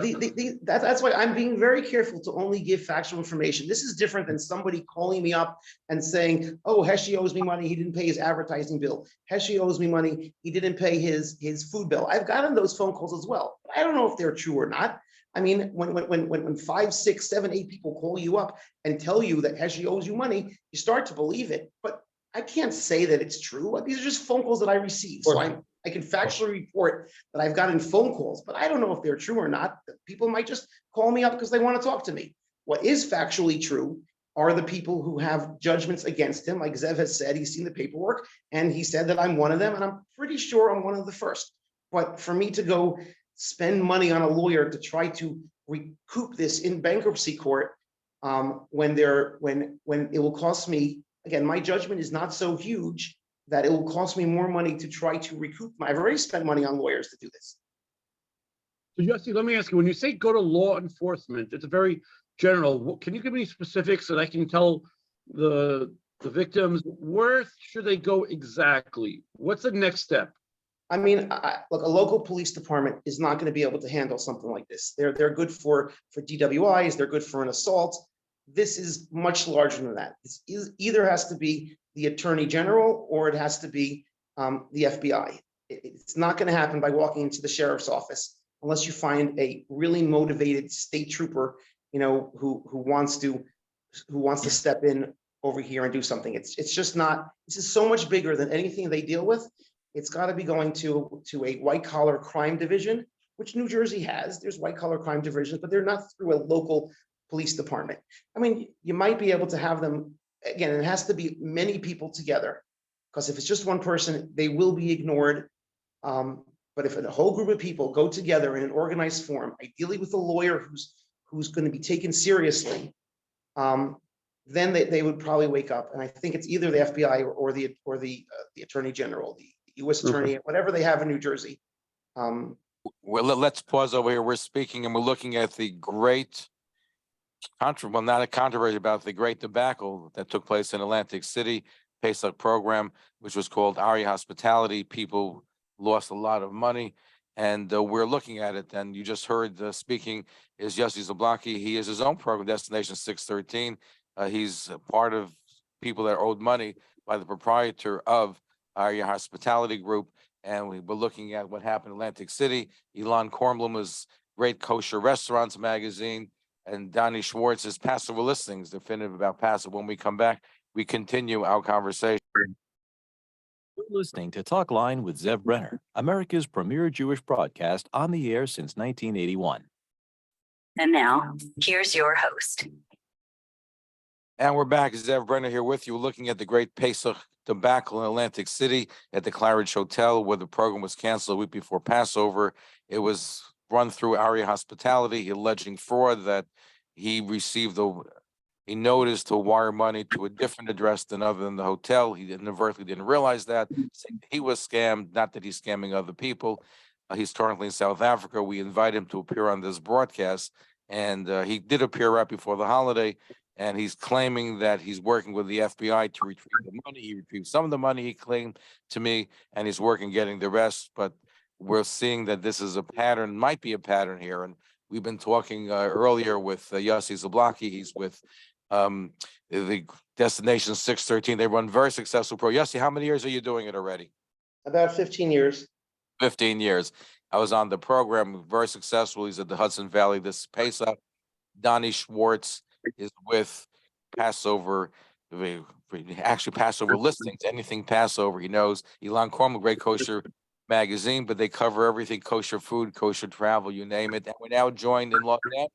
that's why I'm being very careful to only give factual information. This is different than somebody calling me up and saying, "Oh, Heshi owes me money. He didn't pay his advertising bill. Heshi owes me money. He didn't pay his food bill." I've gotten those phone calls as well. But I don't know if they're true or not. I mean, when 5, 6, 7, 8 people call you up and tell you that Heshi owes you money, you start to believe it. But I can't say that it's true. These are just phone calls that I receive. So I can factually report that I've gotten phone calls, but I don't know if they're true or not. People might just call me up because they want to talk to me. What is factually true are the people who have judgments against him. Like Zev has said, he's seen the paperwork and he said that I'm one of them, and I'm pretty sure I'm one of the first. But for me to go spend money on a lawyer to try to recoup this in bankruptcy court, when it will cost me, again, my judgment is not so huge that it will cost me more money to try to recoup. I've already spent money on lawyers to do this. So Yossi, let me ask you, when you say go to law enforcement, it's a very general. Can you give me specifics so that I can tell the victims where should they go exactly? What's the next step? I mean, look, a local police department is not going to be able to handle something like this. They're good for DWIs. They're good for an assault. This is much larger than that. This either has to be the Attorney General or it has to be the FBI. It's not going to happen by walking into the sheriff's office unless you find a really motivated state trooper, who wants to step in over here and do something. It's just not. This is so much bigger than anything they deal with. It's got to be going to a white collar crime division, which New Jersey has. There's white collar crime divisions, but they're not through a local police department. I mean, you might be able to have them. Again, it has to be many people together, because if it's just one person, they will be ignored. But if a whole group of people go together in an organized form, ideally with a lawyer who's going to be taken seriously, then they would probably wake up. And I think it's either the FBI or the Attorney General, the U.S. Attorney, whatever they have in New Jersey. Well, let's pause over here. We're speaking and we're looking at the great not a controversy about the great debacle that took place in Atlantic City, Pesach program, which was called Ari Hospitality. People lost a lot of money, and we're looking at it. And you just heard speaking is Yossi Zablocki. He is his own program, Destination 613. He's part of people that are owed money by the proprietor of Ari Hospitality Group. And we were looking at what happened in Atlantic City. Elan Kornblum was great Kosher Restaurants magazine. and Doni Schwartz's Passover listings, definitive about Passover. When we come back, we continue our conversation. You're listening to Talk Line with Zev Brenner, America's premier Jewish broadcast on the air since 1981. And now, here's your host. And we're back. Zev Brenner here with you, looking at the great Pesach debacle in Atlantic City at the Claridge Hotel, where the program was canceled a week before Passover. It was run through Aria Hospitality, alleging fraud that he received he noticed to wire money to a different address than other than the hotel. He inadvertently didn't realize that. Saying he was scammed, not that he's scamming other people. He's currently in South Africa. We invite him to appear on this broadcast, and he did appear right before the holiday. And he's claiming that he's working with the FBI to retrieve the money. He retrieved some of the money, he claimed to me, and he's working getting the rest. But we're seeing that this is a pattern, might be a pattern here. And we've been talking earlier with Yossi Zablocki. He's with the Destination 613. They run very successful Yossi, how many years are you doing it already? About 15 years. 15 years. I was on the program, very successful. He's at the Hudson Valley this Pesach. Doni Schwartz is with Passover, actually Passover listings, anything Passover. He knows Elan Kornblum, great kosher magazine, but they cover everything kosher food, kosher travel, you name it. And we're now joined in Los Angeles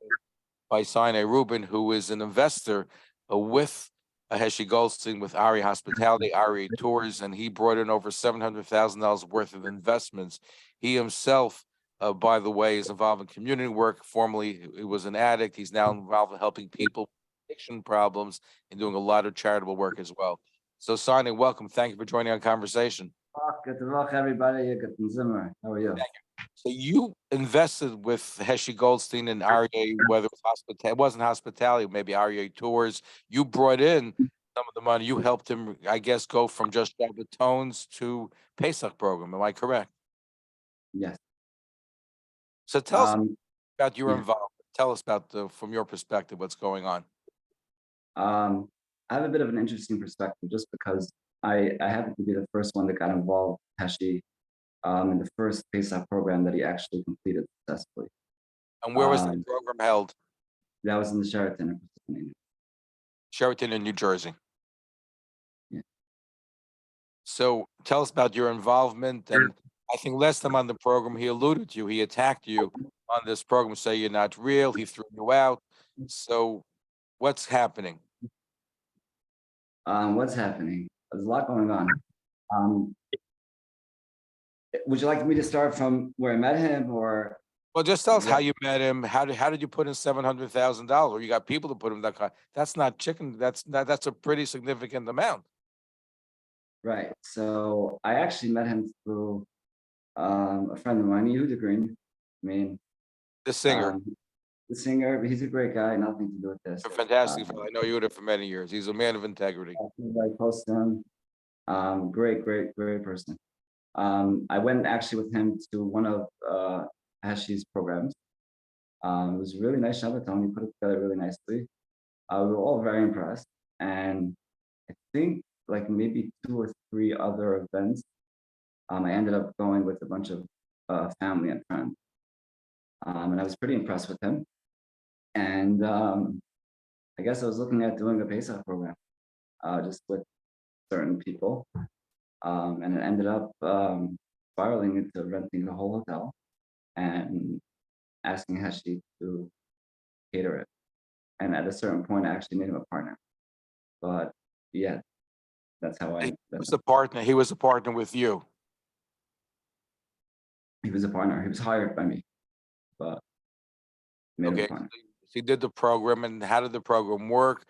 by Sinai Rubin, who is an investor with Heshi Goldstein with Ari Hospitality, Ari Tours, and he brought in over $700,000 worth of investments. He himself, by the way, is involved in community work. Formerly, he was an addict. He's now involved in helping people with addiction problems and doing a lot of charitable work as well. So, Sinai, welcome. Thank you for joining our conversation. Good luck, everybody. Good Zimmer. How are you? So you invested with Heshi Goldstein and REA, whether it was it wasn't hospitality, maybe REA Tours. You brought in some of the money. You helped him, I guess, go from just Tones to Pesach program. Am I correct? Yes. So tell us about your yeah. involvement. Tell us about from your perspective, what's going on. I have a bit of an interesting perspective just because I happened to be the first one that got involved with Heshi in the first Pesach program that he actually completed successfully. And where was the program held? That was in the Sheraton. Sheraton in New Jersey. Yeah. So tell us about your involvement. And I think last time on the program, he alluded to you, he attacked you on this program, say you're not real, he threw you out. So what's happening? What's happening? There's a lot going on. Would you like me to start from where I met him, or? Well, just tell us how you met him. How did you put in $700,000? You got people to put in that kind. That's not chicken. That's a pretty significant amount. Right. So I actually met him through a friend of mine, Yehuda Green. I mean, the singer. He's a great guy. Nothing to do with this. A fantastic fellow. I know Yehuda for many years. He's a man of integrity. I post him. Great person. I went actually with him to one of Heshi's programs. It was a really nice Shabbaton. He put it together really nicely. We were all very impressed. And I think like maybe 2 or 3 other events, I ended up going with a bunch of family and friends. And I was pretty impressed with him. And I guess I was looking at doing a Pesach program just with certain people. And it ended up spiraling into renting the whole hotel and asking Heshi to cater it. And at a certain point, I actually made him a partner. But yeah, that's how I. He was a partner. He was a partner with you. He was a partner. He was hired by me, but made him a partner. He did the program, and how did the program work?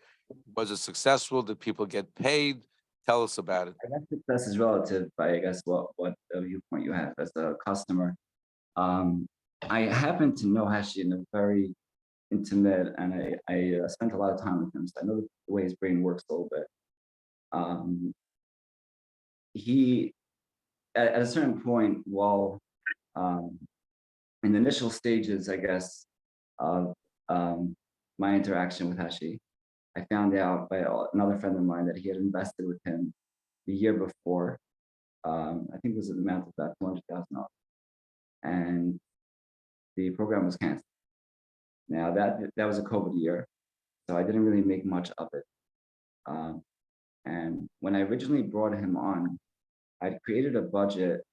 Was it successful? Did people get paid? Tell us about it. I guess success is relative, but I guess what viewpoint you have as a customer. I happen to know Heshi in a very intimate, and I spent a lot of time with him, so I know the way his brain works a little bit. He, at a certain point, while in the initial stages, I guess, of my interaction with Heshi, I found out by another friend of mine that he had invested with him the year before. I think it was an amount of about $200,000, and the program was canceled. Now that was a COVID year, so I didn't really make much of it. And when I originally brought him on, I'd created a budget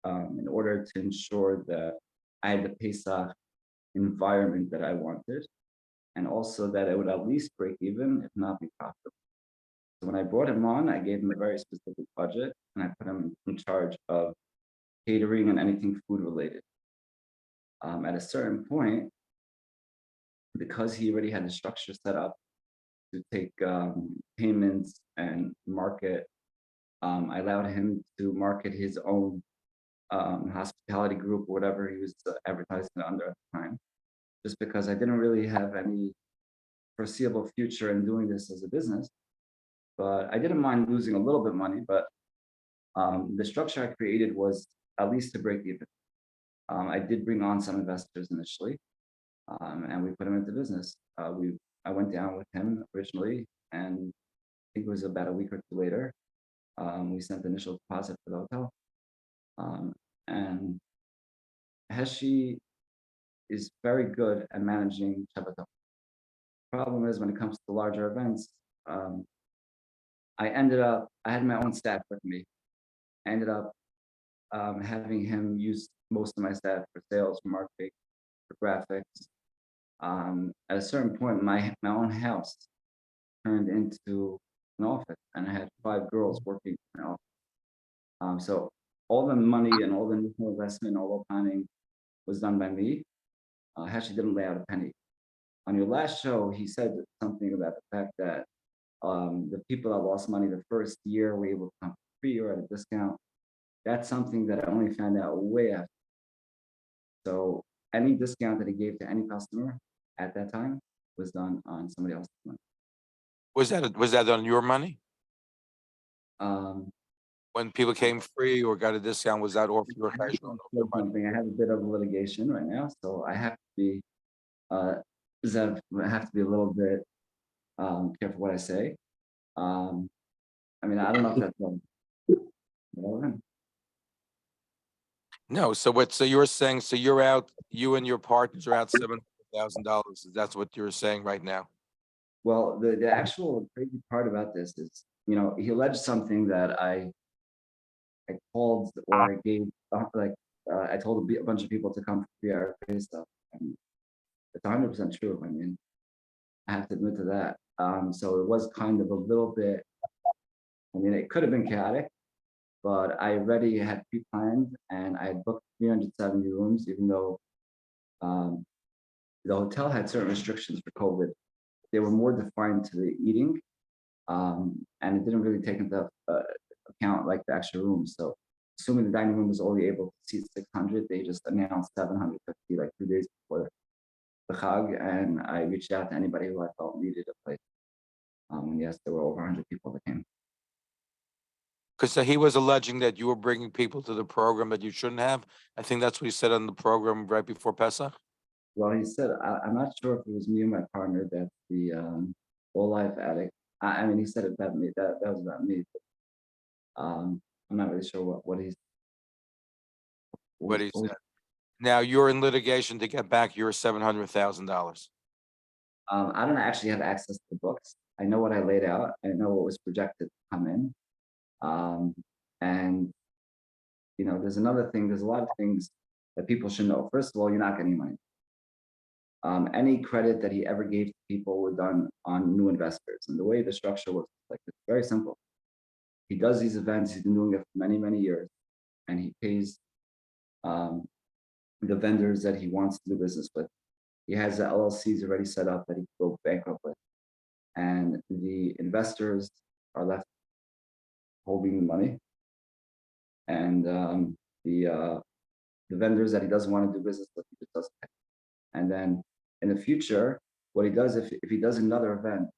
in order to ensure that I had the Pesach environment that I wanted, and also that it would at least break even, if not be profitable. So when I brought him on, I gave him a very specific budget, and I put him in charge of catering and anything food related. At a certain point, because he already had the structure set up to take payments and market, I allowed him to market his own hospitality group or whatever he was advertising it under at the time, just because I didn't really have any foreseeable future in doing this as a business. But I didn't mind losing a little bit of money, but the structure I created was at least to break even. I did bring on some investors initially, and we put him into business. I went down with him originally, and I think it was about a week or two later, we sent the initial deposit for the hotel. And Heshi is very good at managing Shabbatot. Problem is when it comes to larger events, I had my own staff with me. I ended up having him use most of my staff for sales, for marketing, for graphics. At a certain point, my own house turned into an office, and I had 5 girls working in an office. So all the money and all the initial investment, all the planning was done by me. Actually didn't lay out a penny. On your last show, he said something about the fact that the people that lost money the first year were able to come for free or at a discount. That's something that I only found out way after. So any discount that he gave to any customer at that time was done on somebody else's money. Was that on your money? Um, When people came free or got a discount, was that off your cash? Something. I have a bit of litigation right now, so I have to be Zev, I have to be a little bit careful what I say. I mean, I don't know if that's relevant. No, so you're saying, so you're out, you and your partners are out $700,000. That's what you're saying right now. Well, the actual crazy part about this is, he alleged something that I called or I gave, I told a bunch of people to come for free RFA stuff. And it's 100% true. I mean, I have to admit to that. So it was kind of a little bit, it could have been chaotic, but I already had pre-planned and I had booked 370 rooms, even though the hotel had certain restrictions for COVID. They were more defined to the eating, and it didn't really take into account like the extra rooms. So assuming the dining room was only able to seat 600, they just announced 750 like 2 days before the Chag, and I reached out to anybody who I felt needed a place. And yes, there were over 100 people that came. Because he was alleging that you were bringing people to the program that you shouldn't have. I think that's what he said on the program right before Pesach. Well, he said, I'm not sure if it was me and my partner that's the All Life addict. I mean, he said it about me. That was about me. But, I'm not really sure what he said. Now you're in litigation to get back your $700,000. I don't actually have access to the books. I know what I laid out. I know what was projected to come in. And there's another thing. There's a lot of things that people should know. First of all, you're not getting money. Any credit that he ever gave to people were done on new investors. And the way the structure works, it's very simple. He does these events. He's been doing it for many, many years, and he pays the vendors that he wants to do business with. He has the LLCs already set up that he can go bankrupt with, and the investors are left holding the money, and the vendors that he doesn't want to do business with, he just doesn't pay. And then in the future, what he does, if he does another event,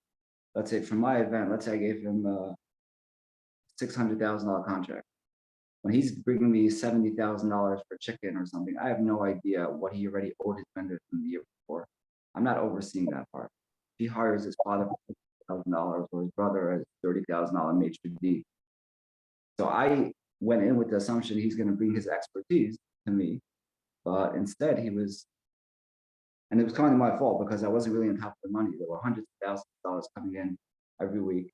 let's say for my event, let's say I gave him a $600,000 contract. When he's bringing me $70,000 for chicken or something, I have no idea what he already owed his vendors from the year before. I'm not overseeing that part. He hires his father for $50,000 or his brother as $30,000 maitre d'. So I went in with the assumption he's going to bring his expertise to me, but instead he was And it was kind of my fault because I wasn't really on top of the money. There were hundreds of thousands of dollars coming in every week.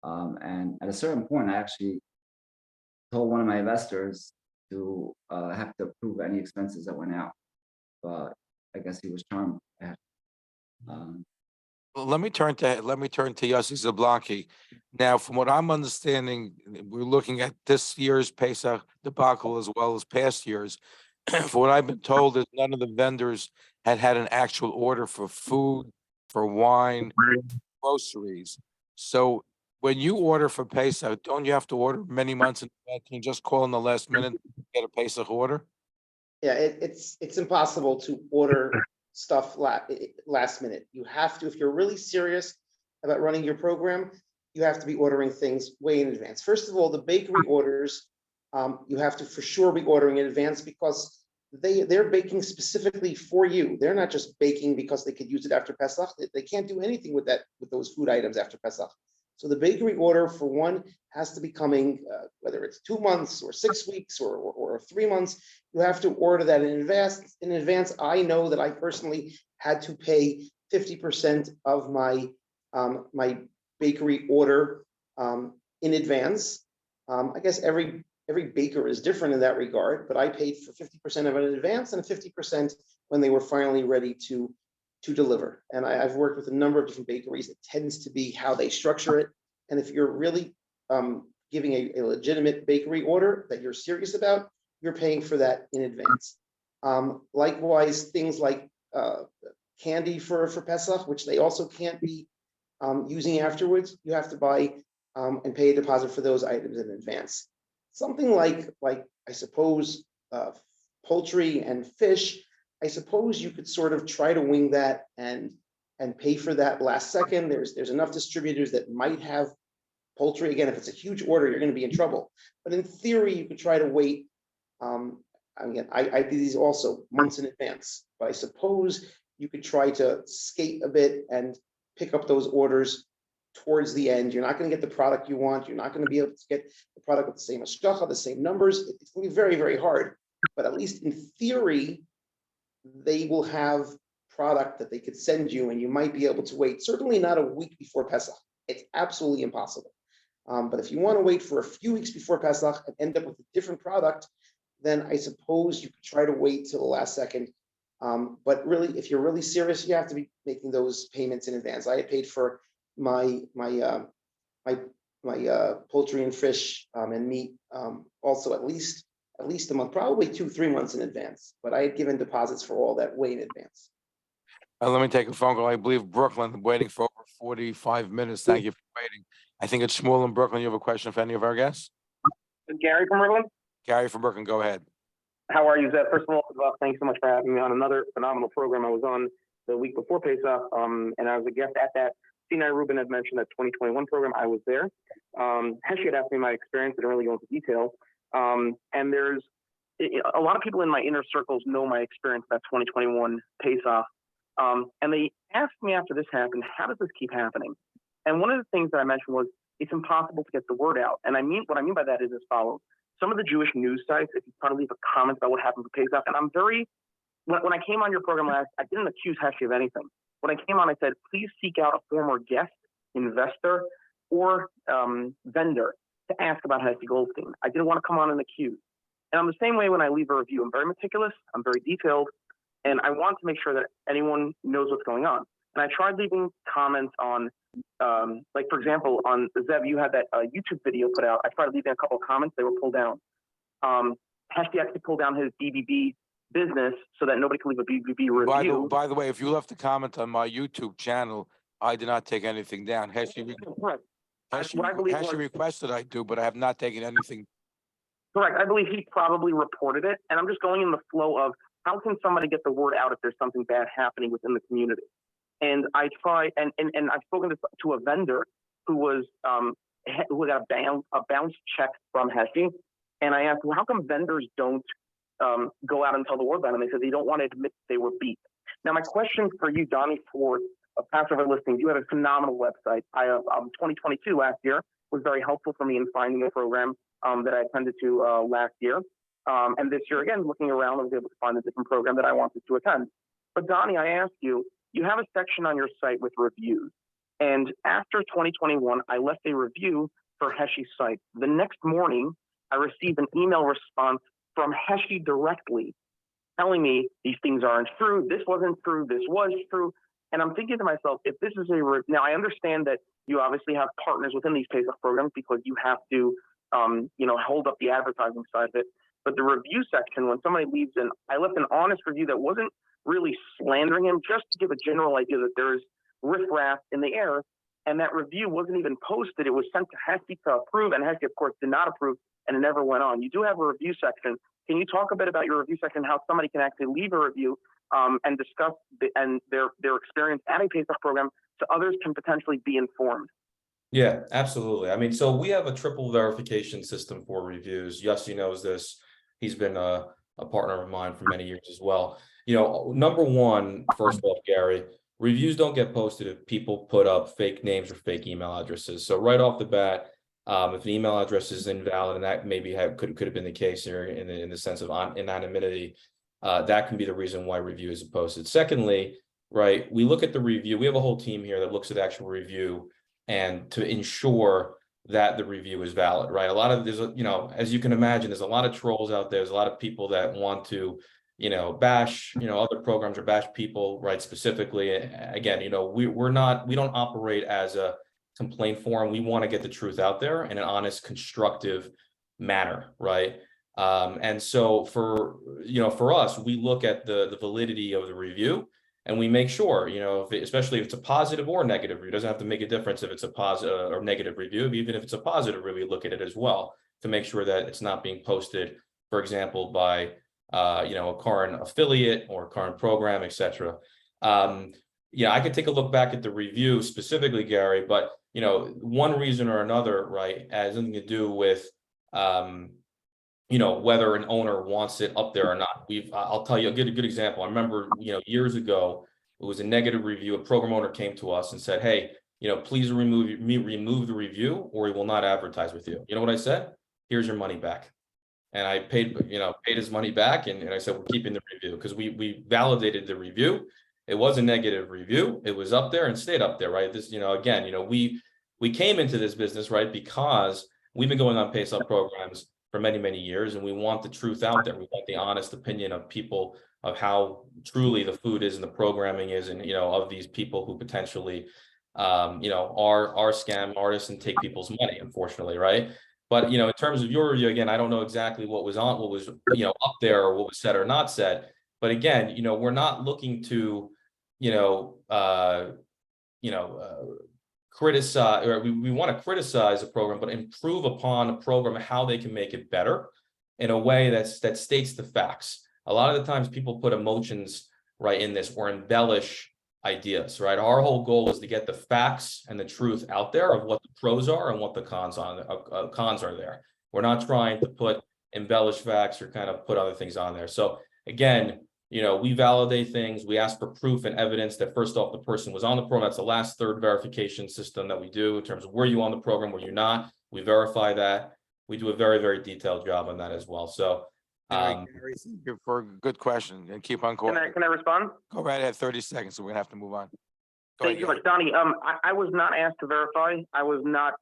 And at a certain point, I actually told one of my investors to have to approve any expenses that went out. But I guess he was charmed. Well, let me turn to Yossi Zablocki. Now, from what I'm understanding, we're looking at this year's Pesach debacle as well as past years. For what I've been told, is none of the vendors had an actual order for food, for wine, groceries. So when you order for Pesach, don't you have to order many months in advance? Can you just call in the last minute and get a Pesach order? Yeah, it's impossible to order stuff last minute. You have to, if you're really serious about running your program, you have to be ordering things way in advance. First of all, the bakery orders, you have to for sure be ordering in advance because they're baking specifically for you. They're not just baking because they could use it after Pesach. They can't do anything with those food items after Pesach. So the bakery order for one has to be coming, whether it's 2 months or 6 weeks or 3 months, you have to order that in advance. I know that I personally had to pay 50% of my my bakery order in advance. I guess every baker is different in that regard, but I paid for 50% of it in advance and 50% when they were finally ready to deliver. And I've worked with a number of different bakeries. It tends to be how they structure it. And if you're really giving a legitimate bakery order that you're serious about, you're paying for that in advance. Likewise, things like candy for Pesach, which they also can't be using afterwards, you have to buy and pay a deposit for those items in advance. Something like I suppose poultry and fish, I suppose you could sort of try to wing that and pay for that last second. There's enough distributors that might have poultry. Again, if it's a huge order, you're going to be in trouble. But in theory, you could try to wait. Again, I do these also months in advance, but I suppose you could try to skate a bit and pick up those orders towards the end. You're not going to get the product you want. You're not going to be able to get the product with the same hashgacha, the same numbers. It's going to be very, very hard. But at least in theory, they will have product that they could send you, and you might be able to wait. Certainly not a week before Pesach. It's absolutely impossible. But if you want to wait for a few weeks before Pesach and end up with a different product, then I suppose you could try to wait till the last second. But really, if you're really serious, you have to be making those payments in advance. I had paid for my poultry and fish and meat also at least a month, probably 2-3 months in advance. But I had given deposits for all that way in advance. Let me take a phone call. I believe Brooklyn, waiting for over 45 minutes. Thank you for waiting. I think it's Shmuel in Brooklyn. You have a question for any of our guests? Gary from Brooklyn. Gary from Brooklyn, go ahead. How are you, Zeb? First of all, thanks so much for having me on another phenomenal program. I was on the week before Pesach, and I was a guest at that. Sinai Rubin had mentioned that 2021 program. I was there. Heshi had asked me my experience. I didn't really go into detail. And there's a lot of people in my inner circles know my experience at 2021 Pesach. And they asked me after this happened, how does this keep happening? And one of the things that I mentioned was it's impossible to get the word out. And what I mean by that is as follows. Some of the Jewish news sites, if you try to leave a comment about what happened for Pesach, and I'm very, when I came on your program last, I didn't accuse Heshi of anything. When I came on, I said, please seek out a former guest, investor, or vendor to ask about Heshi Goldstein. I didn't want to come on and accuse. And I'm the same way when I leave a review. I'm very meticulous, I'm very detailed, and I want to make sure that anyone knows what's going on. And I tried leaving comments on, like for example, on Zev, you had that YouTube video put out. I tried leaving a couple of comments, they were pulled down. Heshi actually pulled down his BBB business so that nobody could leave a BBB review. By the way, if you left a comment on my YouTube channel, I did not take anything down. Heshi requested I do, but I have not taken anything. Correct. I believe he probably reported it. And I'm just going in the flow of how can somebody get the word out if there's something bad happening within the community? And I try, and I've spoken to a vendor who was who got a bounce check from Heshi, and I asked, well, how come vendors don't go out and tell the word about it? And they said they don't want to admit they were beat. Now, my question for you, Doni Schwartz of Passover Listings, you have a phenomenal website. 2022 last year was very helpful for me in finding a program that I attended to last year. And this year, again, looking around, I was able to find a different program that I wanted to attend. But Donnie, I ask you, you have a section on your site with reviews. And after 2021, I left a review for Heshi's site. The next morning, I received an email response from Heshi directly telling me these things aren't true, this wasn't true, this was true. And I'm thinking to myself, if this is now I understand that you obviously have partners within these Pesach programs because you have to, hold up the advertising side of it. But the review section, when somebody leaves I left an honest review that wasn't really slandering him, just to give a general idea that there's riffraff in the air. And that review wasn't even posted. It was sent to Heshi to approve, and Heshi, of course, did not approve, and it never went on. You do have a review section. Can you talk a bit about your review section, how somebody can actually leave a review and discuss their experience at a Pesach program so others can potentially be informed? Yeah, absolutely. I mean, so we have a triple verification system for reviews. Yossi knows this. He's been a partner of mine for many years as well. Number one, first off, Gary, reviews don't get posted if people put up fake names or fake email addresses. So right off the bat, if an email address is invalid, and that maybe could have been the case here in the sense of anonymity, that can be the reason why review isn't posted. Secondly, right, we look at the review. We have a whole team here that looks at the actual review and to ensure that the review is valid, right? As you can imagine, there's a lot of trolls out there. There's a lot of people that want to, bash, other programs or bash people, right? Specifically, again, we don't operate as a complaint forum. We want to get the truth out there in an honest, constructive manner, right? And so for us, we look at the validity of the review. And we make sure, especially if it's a positive or negative review, it doesn't have to make a difference if it's a positive or negative review. Even if it's a positive review, look at it as well to make sure that it's not being posted, for example, by a current affiliate or current program, etc. I could take a look back at the review specifically, Gary, but one reason or another, right, has nothing to do with whether an owner wants it up there or not. I'll tell you, I'll get a good example. I remember, years ago, it was a negative review. A program owner came to us and said, hey, please remove the review or we will not advertise with you. You know what I said? Here's your money back. And I paid his money back. And I said, we're keeping the review because we validated the review. It was a negative review. It was up there and stayed up there, right? This, again, we came into this business, right, because we've been going on Pesach programs for many, many years, and we want the truth out there. We want the honest opinion of people of how truly the food is and the programming is, and of these people who potentially, are scam artists and take people's money, unfortunately, right? But in terms of your review, again, I don't know exactly what was up there or what was said or not said. But again, we're not looking to, criticize, or we want to criticize a program, but improve upon a program, how they can make it better in a way that states the facts. A lot of the times people put emotions right in this or embellish ideas, right? Our whole goal is to get the facts and the truth out there of what the pros are and what the cons are there. We're not trying to put embellished facts or kind of put other things on there. So again, we validate things. We ask for proof and evidence that first off, the person was on the program. That's the last third verification system that we do in terms of were you on the program, were you not? We verify that. We do a very, very detailed job on that as well. So, Gary, thank you for a good question and keep on going. Can I respond? Go right ahead, 30 seconds, so we're gonna have to move on. Thank you much, Donnie. I was not asked to verify. I was not,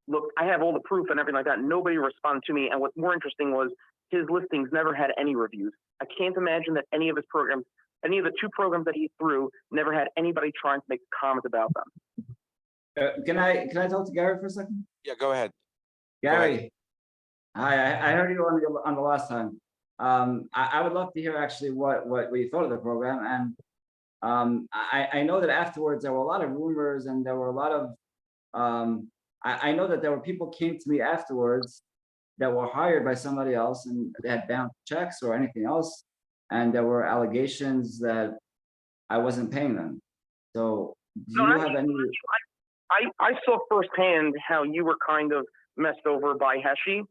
look, I have all the proof and everything like that. Nobody responded to me. And what's more interesting was his listings never had any reviews. I can't imagine that any of his programs, any of the two programs that he threw, never had anybody trying to make comments about them. Can I talk to Gary for a second? Yeah, go ahead. Gary, hi. I heard you on the last time. I would love to hear actually what you thought of the program. And I know that afterwards there were a lot of rumors and there were a lot of I know that there were people came to me afterwards that were hired by somebody else and they had bounced checks or anything else, and there were allegations that I wasn't paying them. So do you have any? I saw firsthand how you were kind of messed over by Heshi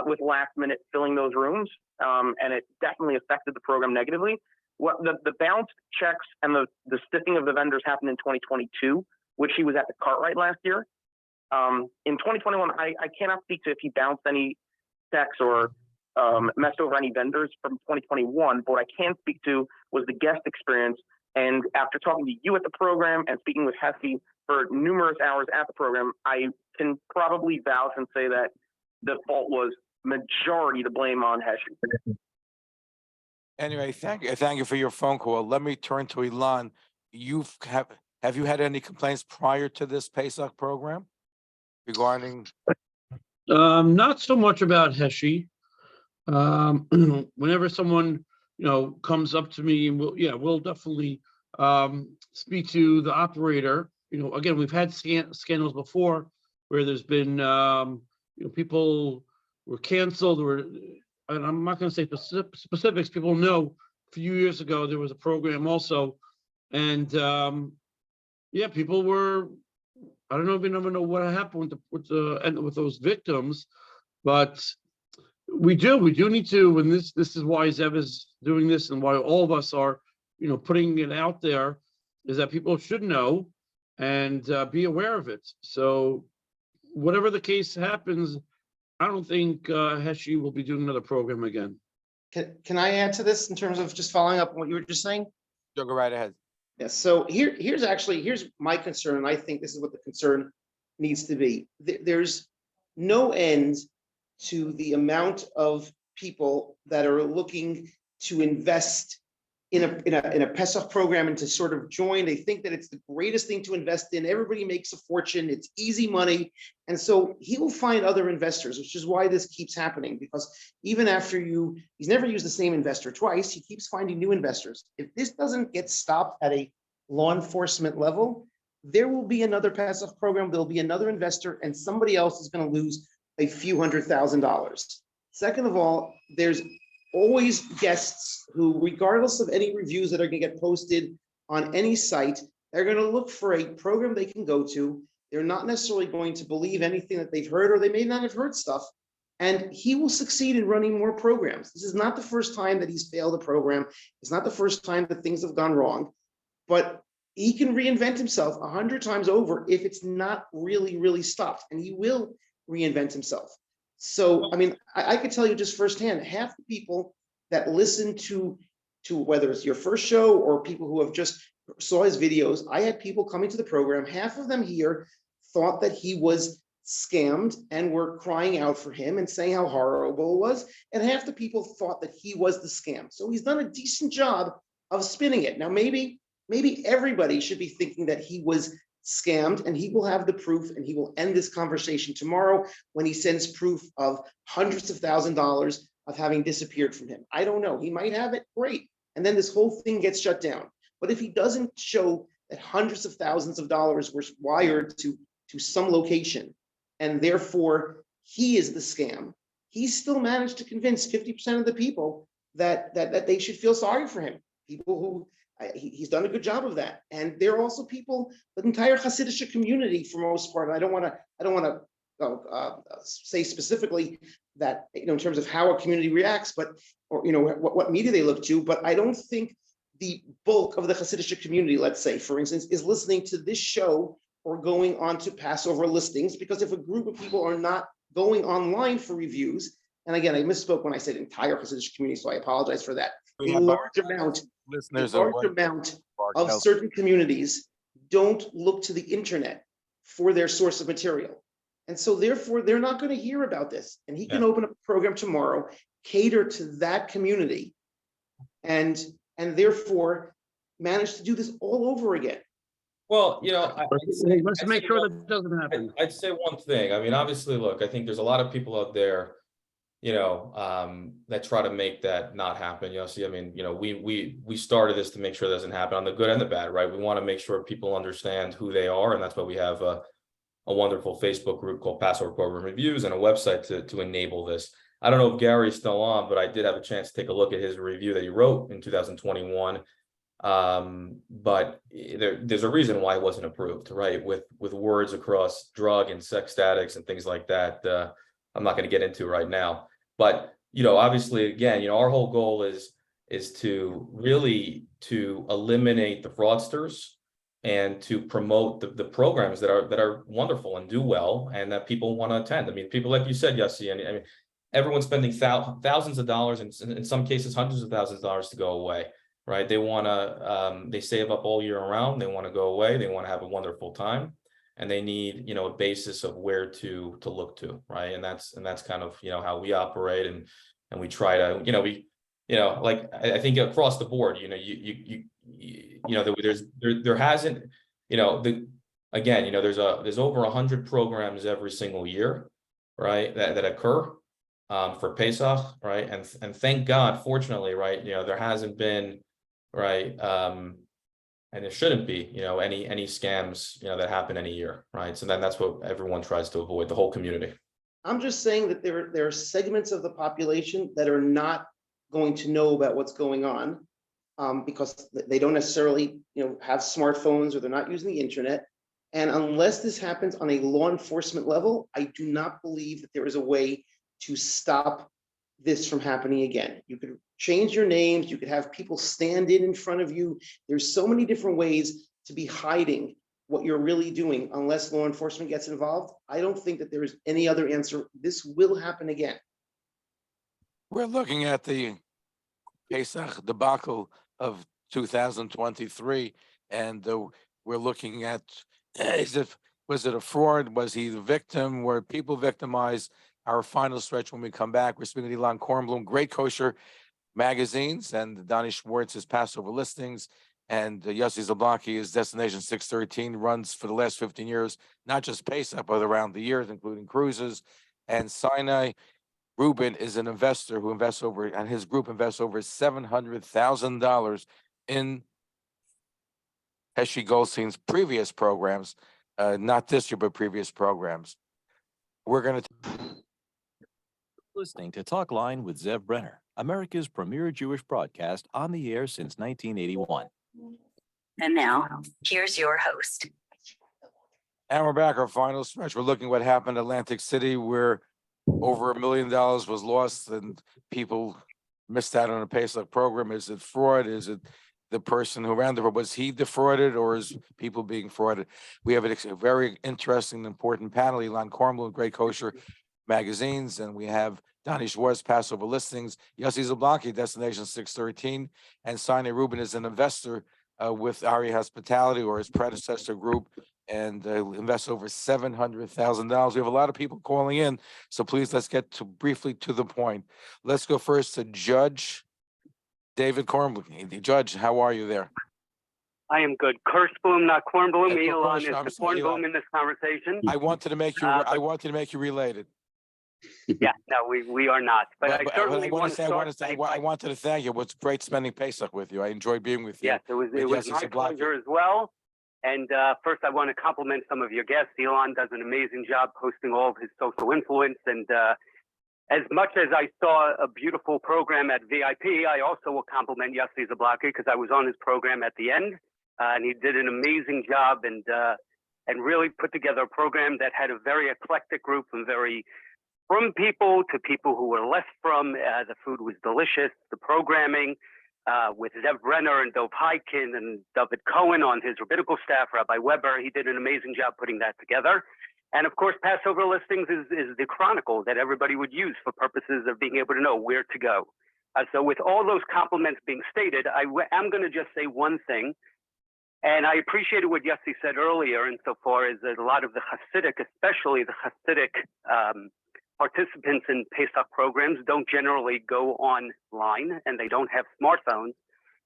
with last minute filling those rooms, and it definitely affected the program negatively. What the bounced checks and the stiffing of the vendors happened in 2022, which he was at the Cartwright last year. In 2021, I cannot speak to if he bounced any checks or messed over any vendors from 2021, but what I can speak to was the guest experience. And after talking to you at the program and speaking with Hesky for numerous hours at the program, I can probably vouch and say that the fault was majority to blame on Hesky. Anyway, thank you for your phone call. Let me turn to Elan. Have you had any complaints prior to this Pesach program regarding? Not so much about Heshi. Whenever someone, comes up to me, and we'll definitely speak to the operator. Again, we've had scandals before where there's been, people were canceled, and I'm not going to say specifics. People know a few years ago there was a program also, and people were. I don't know if you never know what happened with those victims, but we do need to. And this is why Zev is doing this, and why all of us are, putting it out there, is that people should know and be aware of it. So, whatever the case happens, I don't think Heshi will be doing another program again. Can I add to this in terms of just following up on what you were just saying? Go right ahead. Yes. So here's my concern, and I think this is what the concern needs to be. There's no end to the amount of people that are looking to invest in a Pesach program and to sort of join. They think that it's the greatest thing to invest in. Everybody makes a fortune. It's easy money. And so he will find other investors, which is why this keeps happening, because even after he's never used the same investor twice. He keeps finding new investors. If this doesn't get stopped at a law enforcement level, there will be another Pesach program. There'll be another investor, and somebody else is going to lose a few $100,000. Second of all, there's always guests who, regardless of any reviews that are going to get posted on any site, they're going to look for a program they can go to. They're not necessarily going to believe anything that they've heard, or they may not have heard stuff. And he will succeed in running more programs. This is not the first time that he's failed a program. It's not the first time that things have gone wrong, but he can reinvent himself 100 times over if it's not really, really stopped, and he will reinvent himself. So, I mean, I could tell you just firsthand, half the people that listen to whether it's your first show or people who have just saw his videos, I had people coming to the program, half of them here thought that he was scammed and were crying out for him and saying how horrible it was, and half the people thought that he was the scam. So he's done a decent job of spinning it. Now, maybe everybody should be thinking that he was scammed, and he will have the proof, and he will end this conversation tomorrow when he sends proof of hundreds of $1,000s of having disappeared from him. I don't know. He might have it, great. And then this whole thing gets shut down. But if he doesn't show that hundreds of thousands of dollars were wired to some location, and therefore he is the scam, he still managed to convince 50% of the people that they should feel sorry for him. People who he's done a good job of that. And there are also people, the entire Hasidic community, for most part. I don't want to say specifically that, in terms of how a community reacts, but what media they look to. But I don't think the bulk of the Hasidic community, let's say, for instance, is listening to this show or going on to Passover listings, because if a group of people are not going online for reviews, and again, I misspoke when I said entire Hasidic community, so I apologize for that. A large amount of certain communities don't look to the internet for their source of material. And so therefore, they're not going to hear about this. And he can open up a program tomorrow, cater to that community, and therefore manage to do this all over again. Well, let's make sure that doesn't happen. I'd say one thing. I mean, obviously, look, I think there's a lot of people out there, that try to make that not happen. I mean, we started this to make sure it doesn't happen, on the good and the bad, right? We want to make sure people understand who they are, and that's why we have a wonderful Facebook group called Passover Program Reviews and a website to enable this. I don't know if Gary's still on, but I did have a chance to take a look at his review that he wrote in 2021. But there's a reason why it wasn't approved, right? With words across drug and sex addicts and things like that. I'm not going to get into right now. But, obviously, again, our whole goal is to really to eliminate the fraudsters and to promote the programs that are wonderful and do well and that people want to attend. I mean, people, like you said, Yossi, I mean, everyone's spending thousands of dollars, and in some cases, hundreds of thousands of dollars to go away. right? They want to, they save up all year round. They want to go away. They want to have a wonderful time, and they need, a basis of where to look to, right? And that's kind of, how we operate, and we try to, like I think across the board, there hasn't, there's over 100 programs every single year, right? That occur for Pesach, right? And thank God, fortunately, right, there hasn't been, right, and there shouldn't be, any scams, that happen any year, right? So then that's what everyone tries to avoid, the whole community. I'm just saying that there are segments of the population that are not going to know about what's going on because they don't necessarily, have smartphones, or they're not using the internet. And unless this happens on a law enforcement level, I do not believe that there is a way to stop this from happening again. You could change your names, you could have people stand in front of you. There's so many different ways to be hiding what you're really doing unless law enforcement gets involved. I don't think that there is any other answer. This will happen again. We're looking at the Pesach debacle of 2023, and we're looking at was it a fraud? Was he the victim? Were people victimized? Our final stretch when we come back, we're speaking to Elan Kornblum, great Kosher magazines, and Doni Schwartz, his Passover listings, and Yossi Zablocki, his Destination 613, runs for the last 15 years, not just Pesach, but around the years, including cruises. And Sinai Rubin is an investor who invests and his group invests over $700,000 in Heshi Goldstein's previous programs, not this year, but previous programs. We're going to Listening to Talk Line with Zev Brenner, America's premier Jewish broadcast, on the air since 1981. And now, here's your host. And we're back, our final stretch. We're looking at what happened in Atlantic City, where over $1 million was lost and people missed out on a Pesach program. Is it fraud? Is it the person who ran the program? Was he defrauded, or is people being frauded? We have a very interesting and important panel. Elan Kornblum, great Kosher magazines, and we have Doni Schwartz, Passover listings, Yossi Zablocki, Destination 613, and Sinai Rubin is an investor with Ari Hospitality, or his predecessor group, and invests over $700,000. We have a lot of people calling in, so please let's get briefly to the point. Let's go first to Judge David Kornblum. Judge, how are you there? I am good. Kornblum, not Kornblum. Elan is I'm the sorry, Kornblum Elan. in this conversation. I wanted to make you. I wanted to make you related. Yeah, no, we are not. But I certainly want to start. I wanted to thank you. It was great spending Pesach with you. I enjoyed being with you. Yes, it was my pleasure as well. And first, I want to compliment some of your guests. Elan does an amazing job hosting all of his social influence. And as much as I saw a beautiful program at VIP, I also will compliment Yossi Zablocki because I was on his program at the end, and he did an amazing job and really put together a program that had a very eclectic group and from people to people who were less from. The food was delicious. The programming with Zev Brenner and Dov Heikin and David Cohen on his rabbinical staff, Rabbi Weber, he did an amazing job putting that together. And of course, Passover listings is the chronicle that everybody would use for purposes of being able to know where to go. So with all those compliments being stated, I am going to just say one thing. And I appreciated what Yossi said earlier insofar as that a lot of the Hasidic, especially the Hasidic participants in Pesach programs don't generally go online and they don't have smartphones.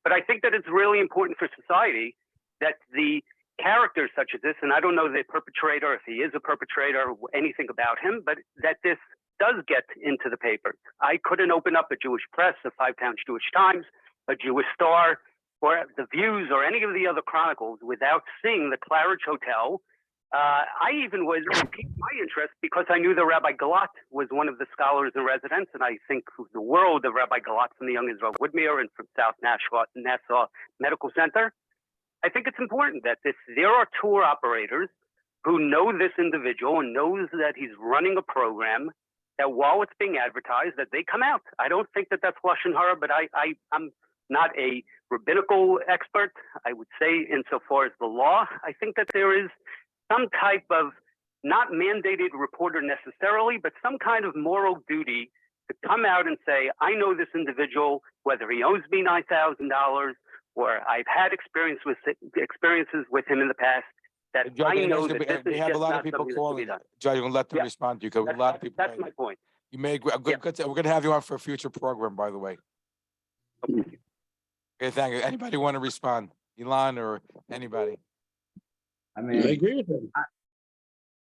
But I think that it's really important for society that the characters such as this, and I don't know the perpetrator, if he is a perpetrator, anything about him, but that this does get into the papers. I couldn't open up a Jewish press, a Five Towns Jewish Times, a Jewish Star, or the Views, or any of the other chronicles without seeing the Claridge Hotel. I even piqued my interest because I knew that Rabbi Galat was one of the scholars in residence, and I think the world of Rabbi Galat from the Young Israel Woodmere and from South Nassau Medical Center. I think it's important that there are tour operators who know this individual and knows that he's running a program, that while it's being advertised, that they come out. I don't think that that's Lashon Hara, but I'm not a rabbinical expert. I would say insofar as the law, I think that there is some type of not mandated reporter necessarily, but some kind of moral duty to come out and say, I know this individual, whether he owes me $9,000 or I've had experiences with him in the past that Judge, I know there's that gonna this be- is we have a just lot not of people something that should be calling. done. Judge, I'm gonna let them Yeah. respond to you because a lot of people. That's my point. You made a good. We're gonna have you on for a future program, by the way. Okay, thank you. Anybody want to respond? Elan or anybody? I I mean, agree with him.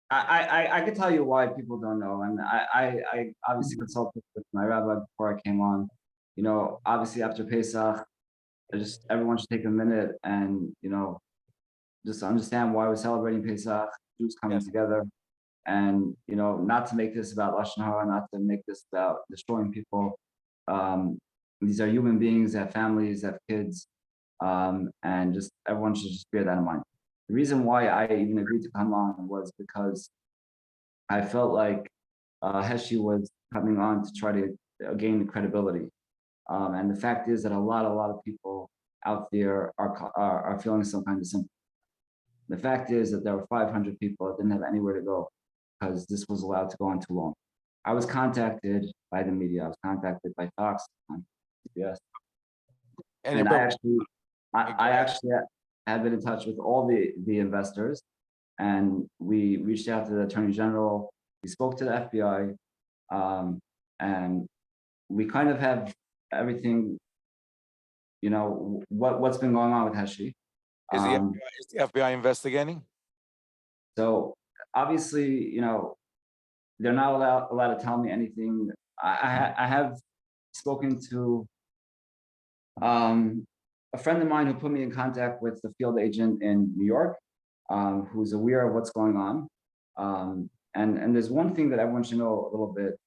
I can tell you why people don't know, and I obviously consulted with my rabbi before I came on. You know, obviously after Pesach, everyone should take a minute and just understand why we're celebrating Pesach, Jews coming Yes. together, and not to make this about lashon hara, not to make this about destroying people. These are human beings, they have families, they have kids, and just everyone should just bear that in mind. The reason why I even agreed to come on was because I felt like Heshi was coming on to try to gain credibility. And the fact is that a lot of people out there are feeling some kind of sympathy. The fact is that there were 500 people that didn't have anywhere to go because this was allowed to go on too long. I was contacted by the media. I was contacted by Fox, CBS, and I actually had been in touch with all the investors, and we reached out to the Attorney General. We spoke to the FBI, and we kind of have everything. What's been going on with Heshi. Is the FBI investigating? So obviously, they're not allowed to tell me anything. I have spoken to a friend of mine who put me in contact with the field agent in New York, who's aware of what's going on. And there's one thing that everyone should know a little bit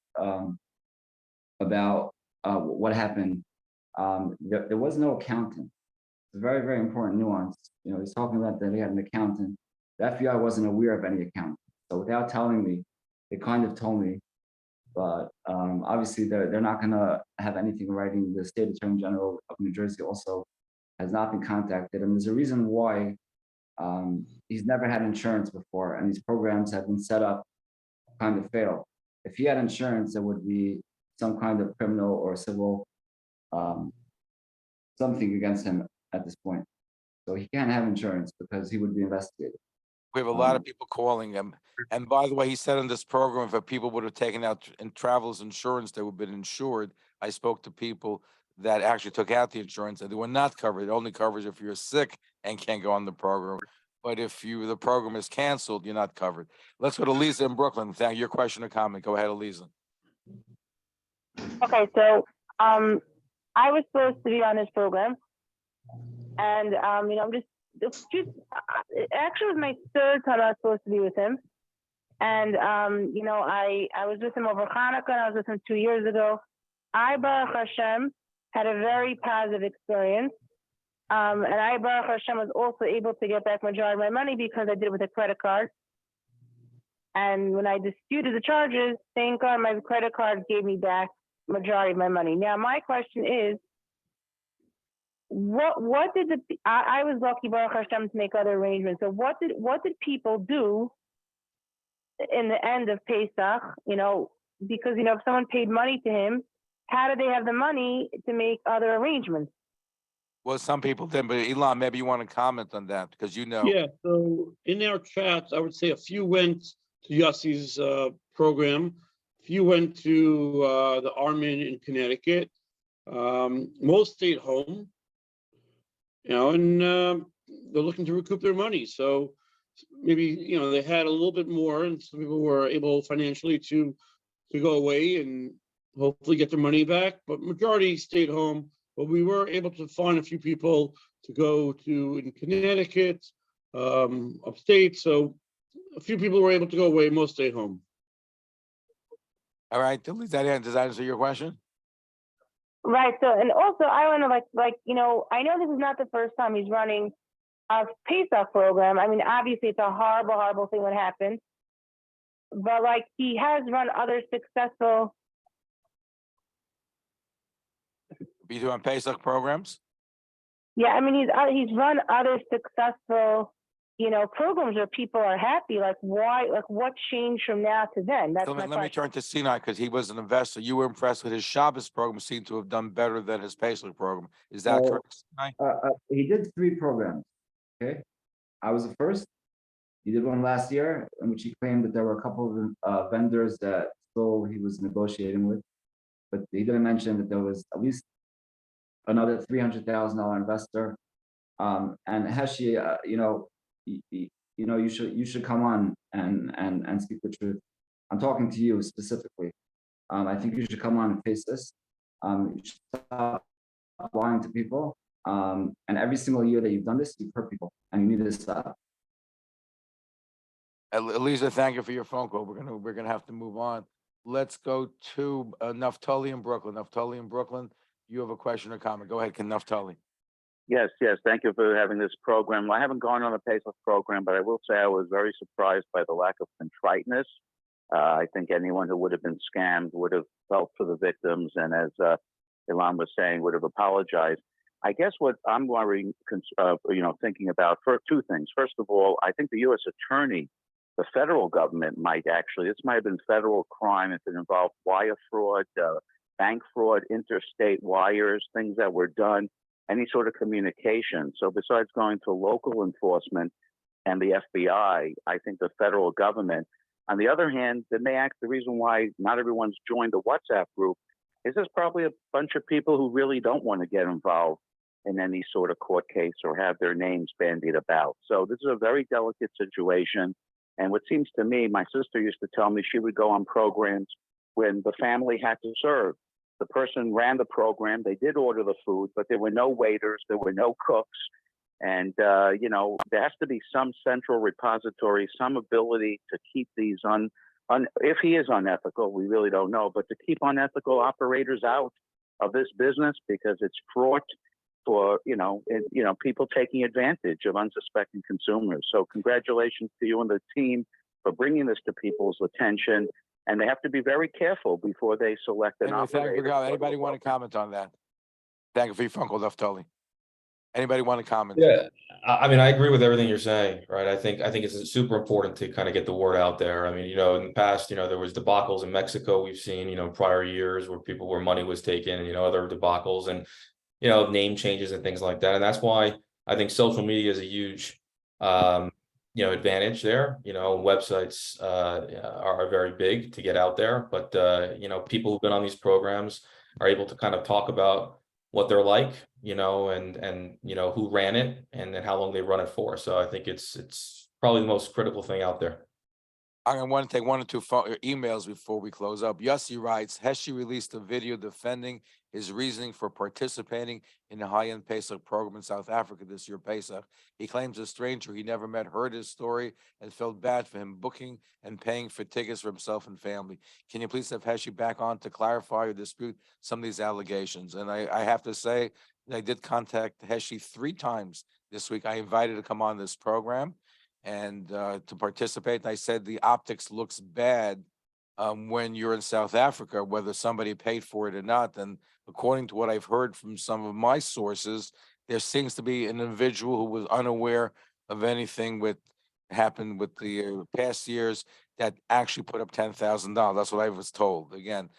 about what happened. There was no accountant. It's a very, very important nuance. He's talking about that he had an accountant. The FBI wasn't aware of any accountant. So without telling me, they kind of told me. But obviously, they're not going to have anything in writing. The State Attorney General of New Jersey also has not been contacted. And there's a reason why he's never had insurance before. And these programs have been set up to kind of fail. If he had insurance, there would be some kind of criminal or civil something against him at this point. So he can't have insurance because he would be investigated. We have a lot of people calling him. And by the way, he said in this program, if people would have taken out in travelers insurance, they would have been insured. I spoke to people that actually took out the insurance and they were not covered. It only covers if you're sick and can't go on the program. But if the program is canceled, you're not covered. Let's go to Lisa in Brooklyn. Thank you. Your question or comment. Go ahead, Lisa. Okay, so I was supposed to be on this program, and I'm just it actually was my third time I was supposed to be with him, and I was with him over Hanukkah, and I was with him 2 years ago. I, Baruch Hashem, had a very positive experience, and I, Baruch Hashem, was also able to get back majority of my money because I did it with a credit card. And when I disputed the charges, thank God my credit card gave me back majority of my money. Now my question is, what did I was lucky, Baruch Hashem, to make other arrangements. So what did people do in the end of Pesach? Because if someone paid money to him, how did they have the money to make other arrangements? Well, some people did, but Elan, maybe you want to comment on that because Yeah, so in our chats, I would say a few went to Yossi's program. A few went to the Armin in Connecticut. Most stayed home, and they're looking to recoup their money. So maybe, they had a little bit more, and some people were able financially to go away and hopefully get their money back, but majority stayed home. But we were able to find a few people to go to in Connecticut, upstate. So a few people were able to go away, most stayed home. All right, does that answer your question? Right. So, and also I want to I know this is not the first time he's running a Pesach program. I mean, obviously it's a horrible, horrible thing what happened, but he has run other successful. Be doing Pesach programs? Yeah, I mean he's run other successful, programs where people are happy. Like why? Like what changed from now to then? That's my Let me question. turn to Sinai because he was an investor. You were impressed with his Shabbos program, seemed to have done better than his Pesach program. Is that So, correct, Sinai? He did 3 programs. Okay, I was the first. He did one last year in which he claimed that there were a couple of vendors that still he was negotiating with, but he didn't mention that there was at least another $300,000 investor. And Heshi, you should come on and speak the truth. I'm talking to you specifically. I think you should come on and face this. You should stop lying to people. And every single year that you've done this, you've hurt people, and you need to stop. Elisa, thank you for your phone call. We're gonna have to move on. Let's go to Naftali in Brooklyn. Naftali in Brooklyn, you have a question or comment? Go ahead, Naftali. Yes. Thank you for having this program. I haven't gone on the Pesach program, but I will say I was very surprised by the lack of contriteness. I think anyone who would have been scammed would have felt for the victims, and as Elan was saying, would have apologized. I guess what I'm worrying, thinking about for 2 things. First of all, I think the U.S. attorney, the federal government might this might have been federal crime if it involved wire fraud, bank fraud, interstate wires, things that were done, any sort of communication. So besides going to local enforcement and the FBI, I think the federal government, on the other hand, the reason why not everyone's joined the WhatsApp group is there's probably a bunch of people who really don't want to get involved in any sort of court case or have their names bandied about. So this is a very delicate situation. And what seems to me, my sister used to tell me she would go on programs when the family had to serve. The person ran the program, they did order the food, but there were no waiters, there were no cooks. And, there has to be some central repository, some ability to keep these if he is unethical, we really don't know, but to keep unethical operators out of this business because it's fraught for, people taking advantage of unsuspecting consumers. So congratulations to you and the team for bringing this to people's attention. And they have to be very careful before they select an operator. Anybody want to comment on that? Thank you for your phone call, Naftali. Anybody want to comment? Yeah, I mean, I agree with everything you're saying, right? I think it's super important to kind of get the word out there. I mean, in the past, there was debacles in Mexico. We've seen, prior years where money was taken, other debacles and, name changes and things like that. And that's why I think social media is a huge, advantage there. Websites are very big to get out there, but people who've been on these programs are able to kind of talk about what they're like, and who ran it and how long they run it for. So I think it's probably the most critical thing out there. I'm going to want to take 1 or 2 emails before we close up. Yossi writes, Heshi released a video defending his reasoning for participating in the high-end Pesach program in South Africa this year, Pesach. He claims a stranger he never met heard his story and felt bad for him booking and paying for tickets for himself and family. Can you please have Heshi back on to clarify or dispute some of these allegations? And I have to say, I did contact Heshi 3 times this week. I invited to come on this program and to participate. And I said the optics looks bad when you're in South Africa, whether somebody paid for it or not. And according to what I've heard from some of my sources, there seems to be an individual who was unaware of anything with happened with the past years that actually put up $10,000. That's what I was told. Again,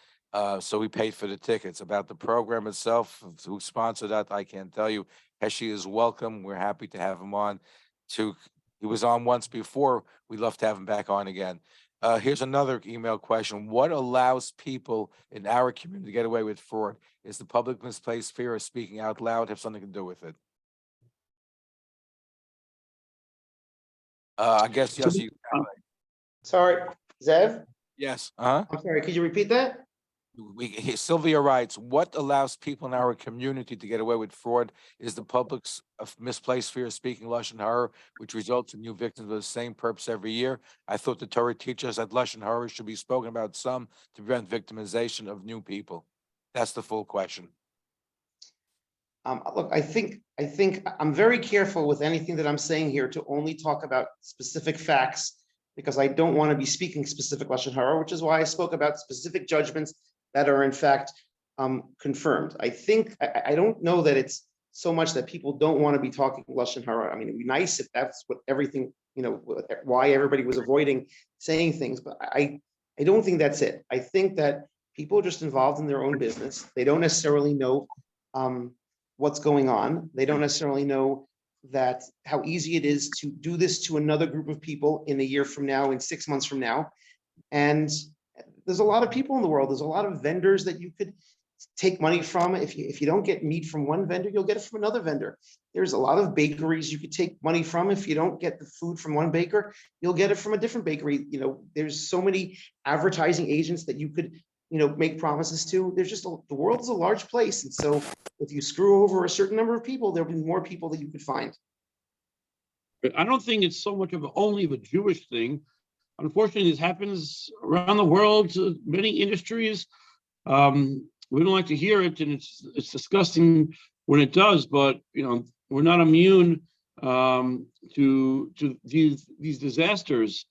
so we paid for the tickets. About the program itself, who sponsored that, I can't tell you. Heshi is welcome. We're happy to have him on. He was on once before. We'd love to have him back on again. Here's another email question. What allows people in our community to get away with fraud? Is the public misplaced fear of speaking out loud have something to do with it? I guess, Yossi. Sorry, Zev? Yes. I'm sorry, could you repeat that? Sylvia writes, what allows people in our community to get away with fraud? Is the public's misplaced fear of speaking Lashon Hara, which results in new victims of the same purpose every year? I thought the Torah teaches us that Lashon Hara should be spoken about some to prevent victimization of new people. That's the full question. Look, I think I'm very careful with anything that I'm saying here to only talk about specific facts, because I don't want to be speaking specific Lashon Hara, which is why I spoke about specific judgments that are in fact confirmed. I don't know that it's so much that people don't want to be talking Lashon Hara. I mean, it'd be nice if that's what everything, why everybody was avoiding saying things, but I don't think that's it. I think that people are just involved in their own business. They don't necessarily know what's going on. They don't necessarily know that how easy it is to do this to another group of people in a year from now, in 6 months from now. And there's a lot of people in the world. There's a lot of vendors that you could take money from. If you don't get meat from one vendor, you'll get it from another vendor. There's a lot of bakeries you could take money from. If you don't get the food from one baker, you'll get it from a different bakery. There's so many advertising agents that you could make promises to. There's just the world is a large place, and so if you screw over a certain number of people, there'll be more people that you could find. I don't think it's so much of only of a Jewish thing. Unfortunately, this happens around the world to many industries. We don't like to hear it, and it's disgusting when it does. But we're not immune to these disasters,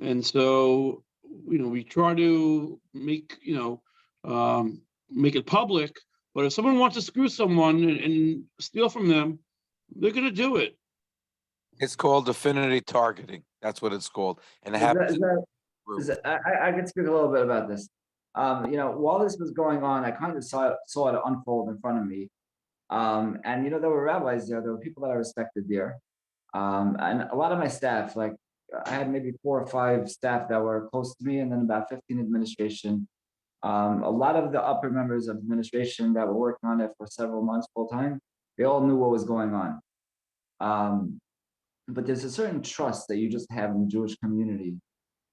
and so we try to make it public. But if someone wants to screw someone and steal from them, they're going to do it. It's called affinity targeting. That's what it's called. And it happens. I can speak a little bit about this. While this was going on, I kind of saw it unfold in front of me. And there were rabbis there were people that I respected there. And a lot of my staff, like I had maybe 4 or 5 staff that were close to me, and then about 15 administration. A lot of the upper members of administration that were working on it for several months full time, they all knew what was going on. But there's a certain trust that you just have in the Jewish community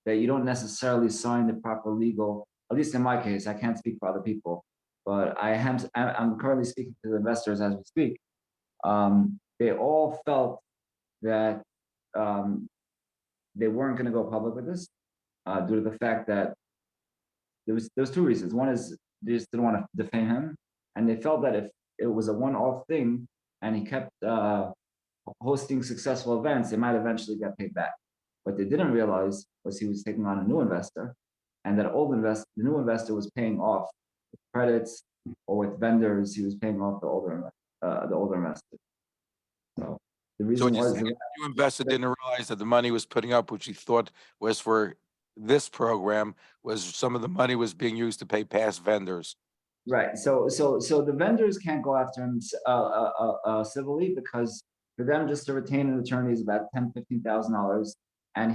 that you don't necessarily sign the proper legal, at least in my case. I can't speak for other people, but I'm currently speaking to the investors as we speak. They all felt that they weren't going to go public with this due to the fact that there was 2 reasons. One is they just didn't want to defame him, and they felt that if it was a one-off thing and he kept hosting successful events, they might eventually get paid back. What they didn't realize was he was taking on a new investor, and that the new investor was paying off with credits or with vendors. He was paying off the older investor. So the reason was the new investor didn't realize that the money was putting up, which he thought was for this program, was some of the money was being used to pay past vendors. Right. So the vendors can't go after him civilly, because for them just to retain an attorney is about $10,000-$15,000, and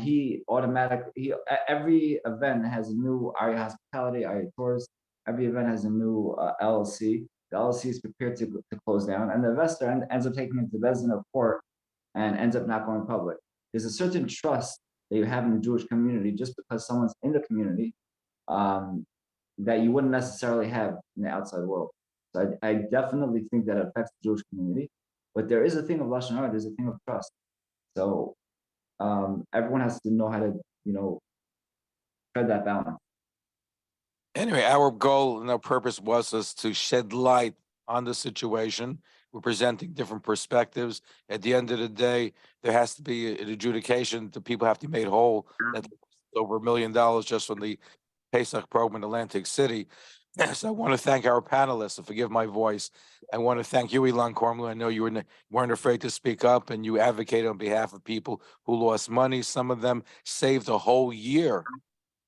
every event has a new Aria Hospitality, Aria Tours. Every event has a new LLC. The LLC is prepared to close down, and the investor ends up taking him to the Bezdin of court and ends up not going public. There's a certain trust that you have in the Jewish community just because someone's in the community that you wouldn't necessarily have in the outside world. So I definitely think that it affects the Jewish community. But there is a thing of Lashon Hara, there's a thing of trust. So everyone has to know how to, tread that balance. Anyway, our goal and our purpose was to shed light on the situation. We're presenting different perspectives. At the end of the day, there has to be an adjudication. The people have to be made whole. That's over $1 million just from the Pesach program in Atlantic City. So I want to thank our panelists, and forgive my voice. I want to thank you, Elan Kornblum. I know you weren't afraid to speak up, and you advocated on behalf of people who lost money. Some of them saved a whole year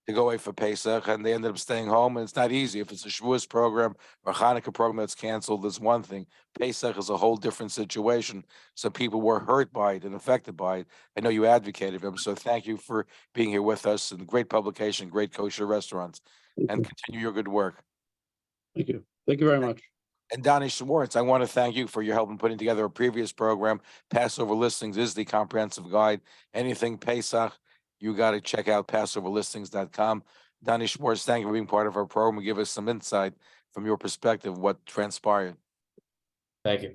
to go away for Pesach, and they ended up staying home. And it's not easy. If it's a Shavuos program or a Hanukkah program that's canceled, there's one thing. Pesach is a whole different situation. So people were hurt by it and affected by it. I know you advocated for them. So thank you for being here with us, and great publication, great kosher restaurants, and continue your good work. Thank you. Thank you very much. And Doni Schwartz, I want to thank you for your help in putting together a previous program. Passover Listings is the comprehensive guide. Anything Pesach, you got to check out PassoverListings.com. Doni Schwartz, thank you for being part of our program and give us some insight from your perspective what transpired. Thank you.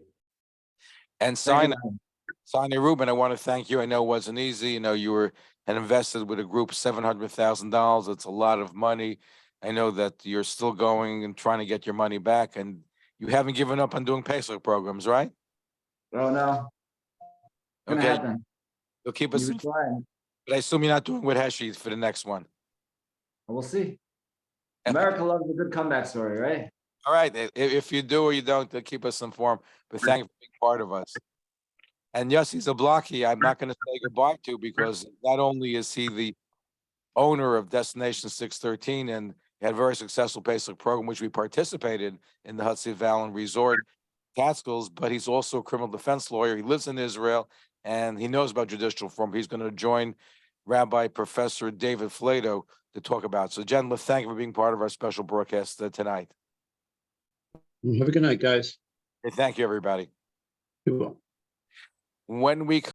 And Sinai Rubin, I want to thank you. I know it wasn't easy. You were invested with a group $700,000. It's a lot of money. I know that you're still going and trying to get your money back, and you haven't given up on doing Pesach programs, right? Oh, no. It's Okay. happen. You'll keep us informed. But I assume you're not doing with Heshi for the next one. We'll see. America loves a good comeback story, right? All right, if you do or you don't, keep us informed, but thank you for being part of us. And Yossi Zablocki, I'm not going to say goodbye to, because not only is he the owner of Destination 613 and had a very successful Pesach program, which we participated in the Hudson Valley Resort Catskills, but he's also a criminal defense lawyer. He lives in Israel and he knows about judicial reform. He's going to join Rabbi Professor David Flato to talk about. So, gentlemen, thank you for being part of our special broadcast tonight. Have a good night, guys. Thank you, everybody. You will. When we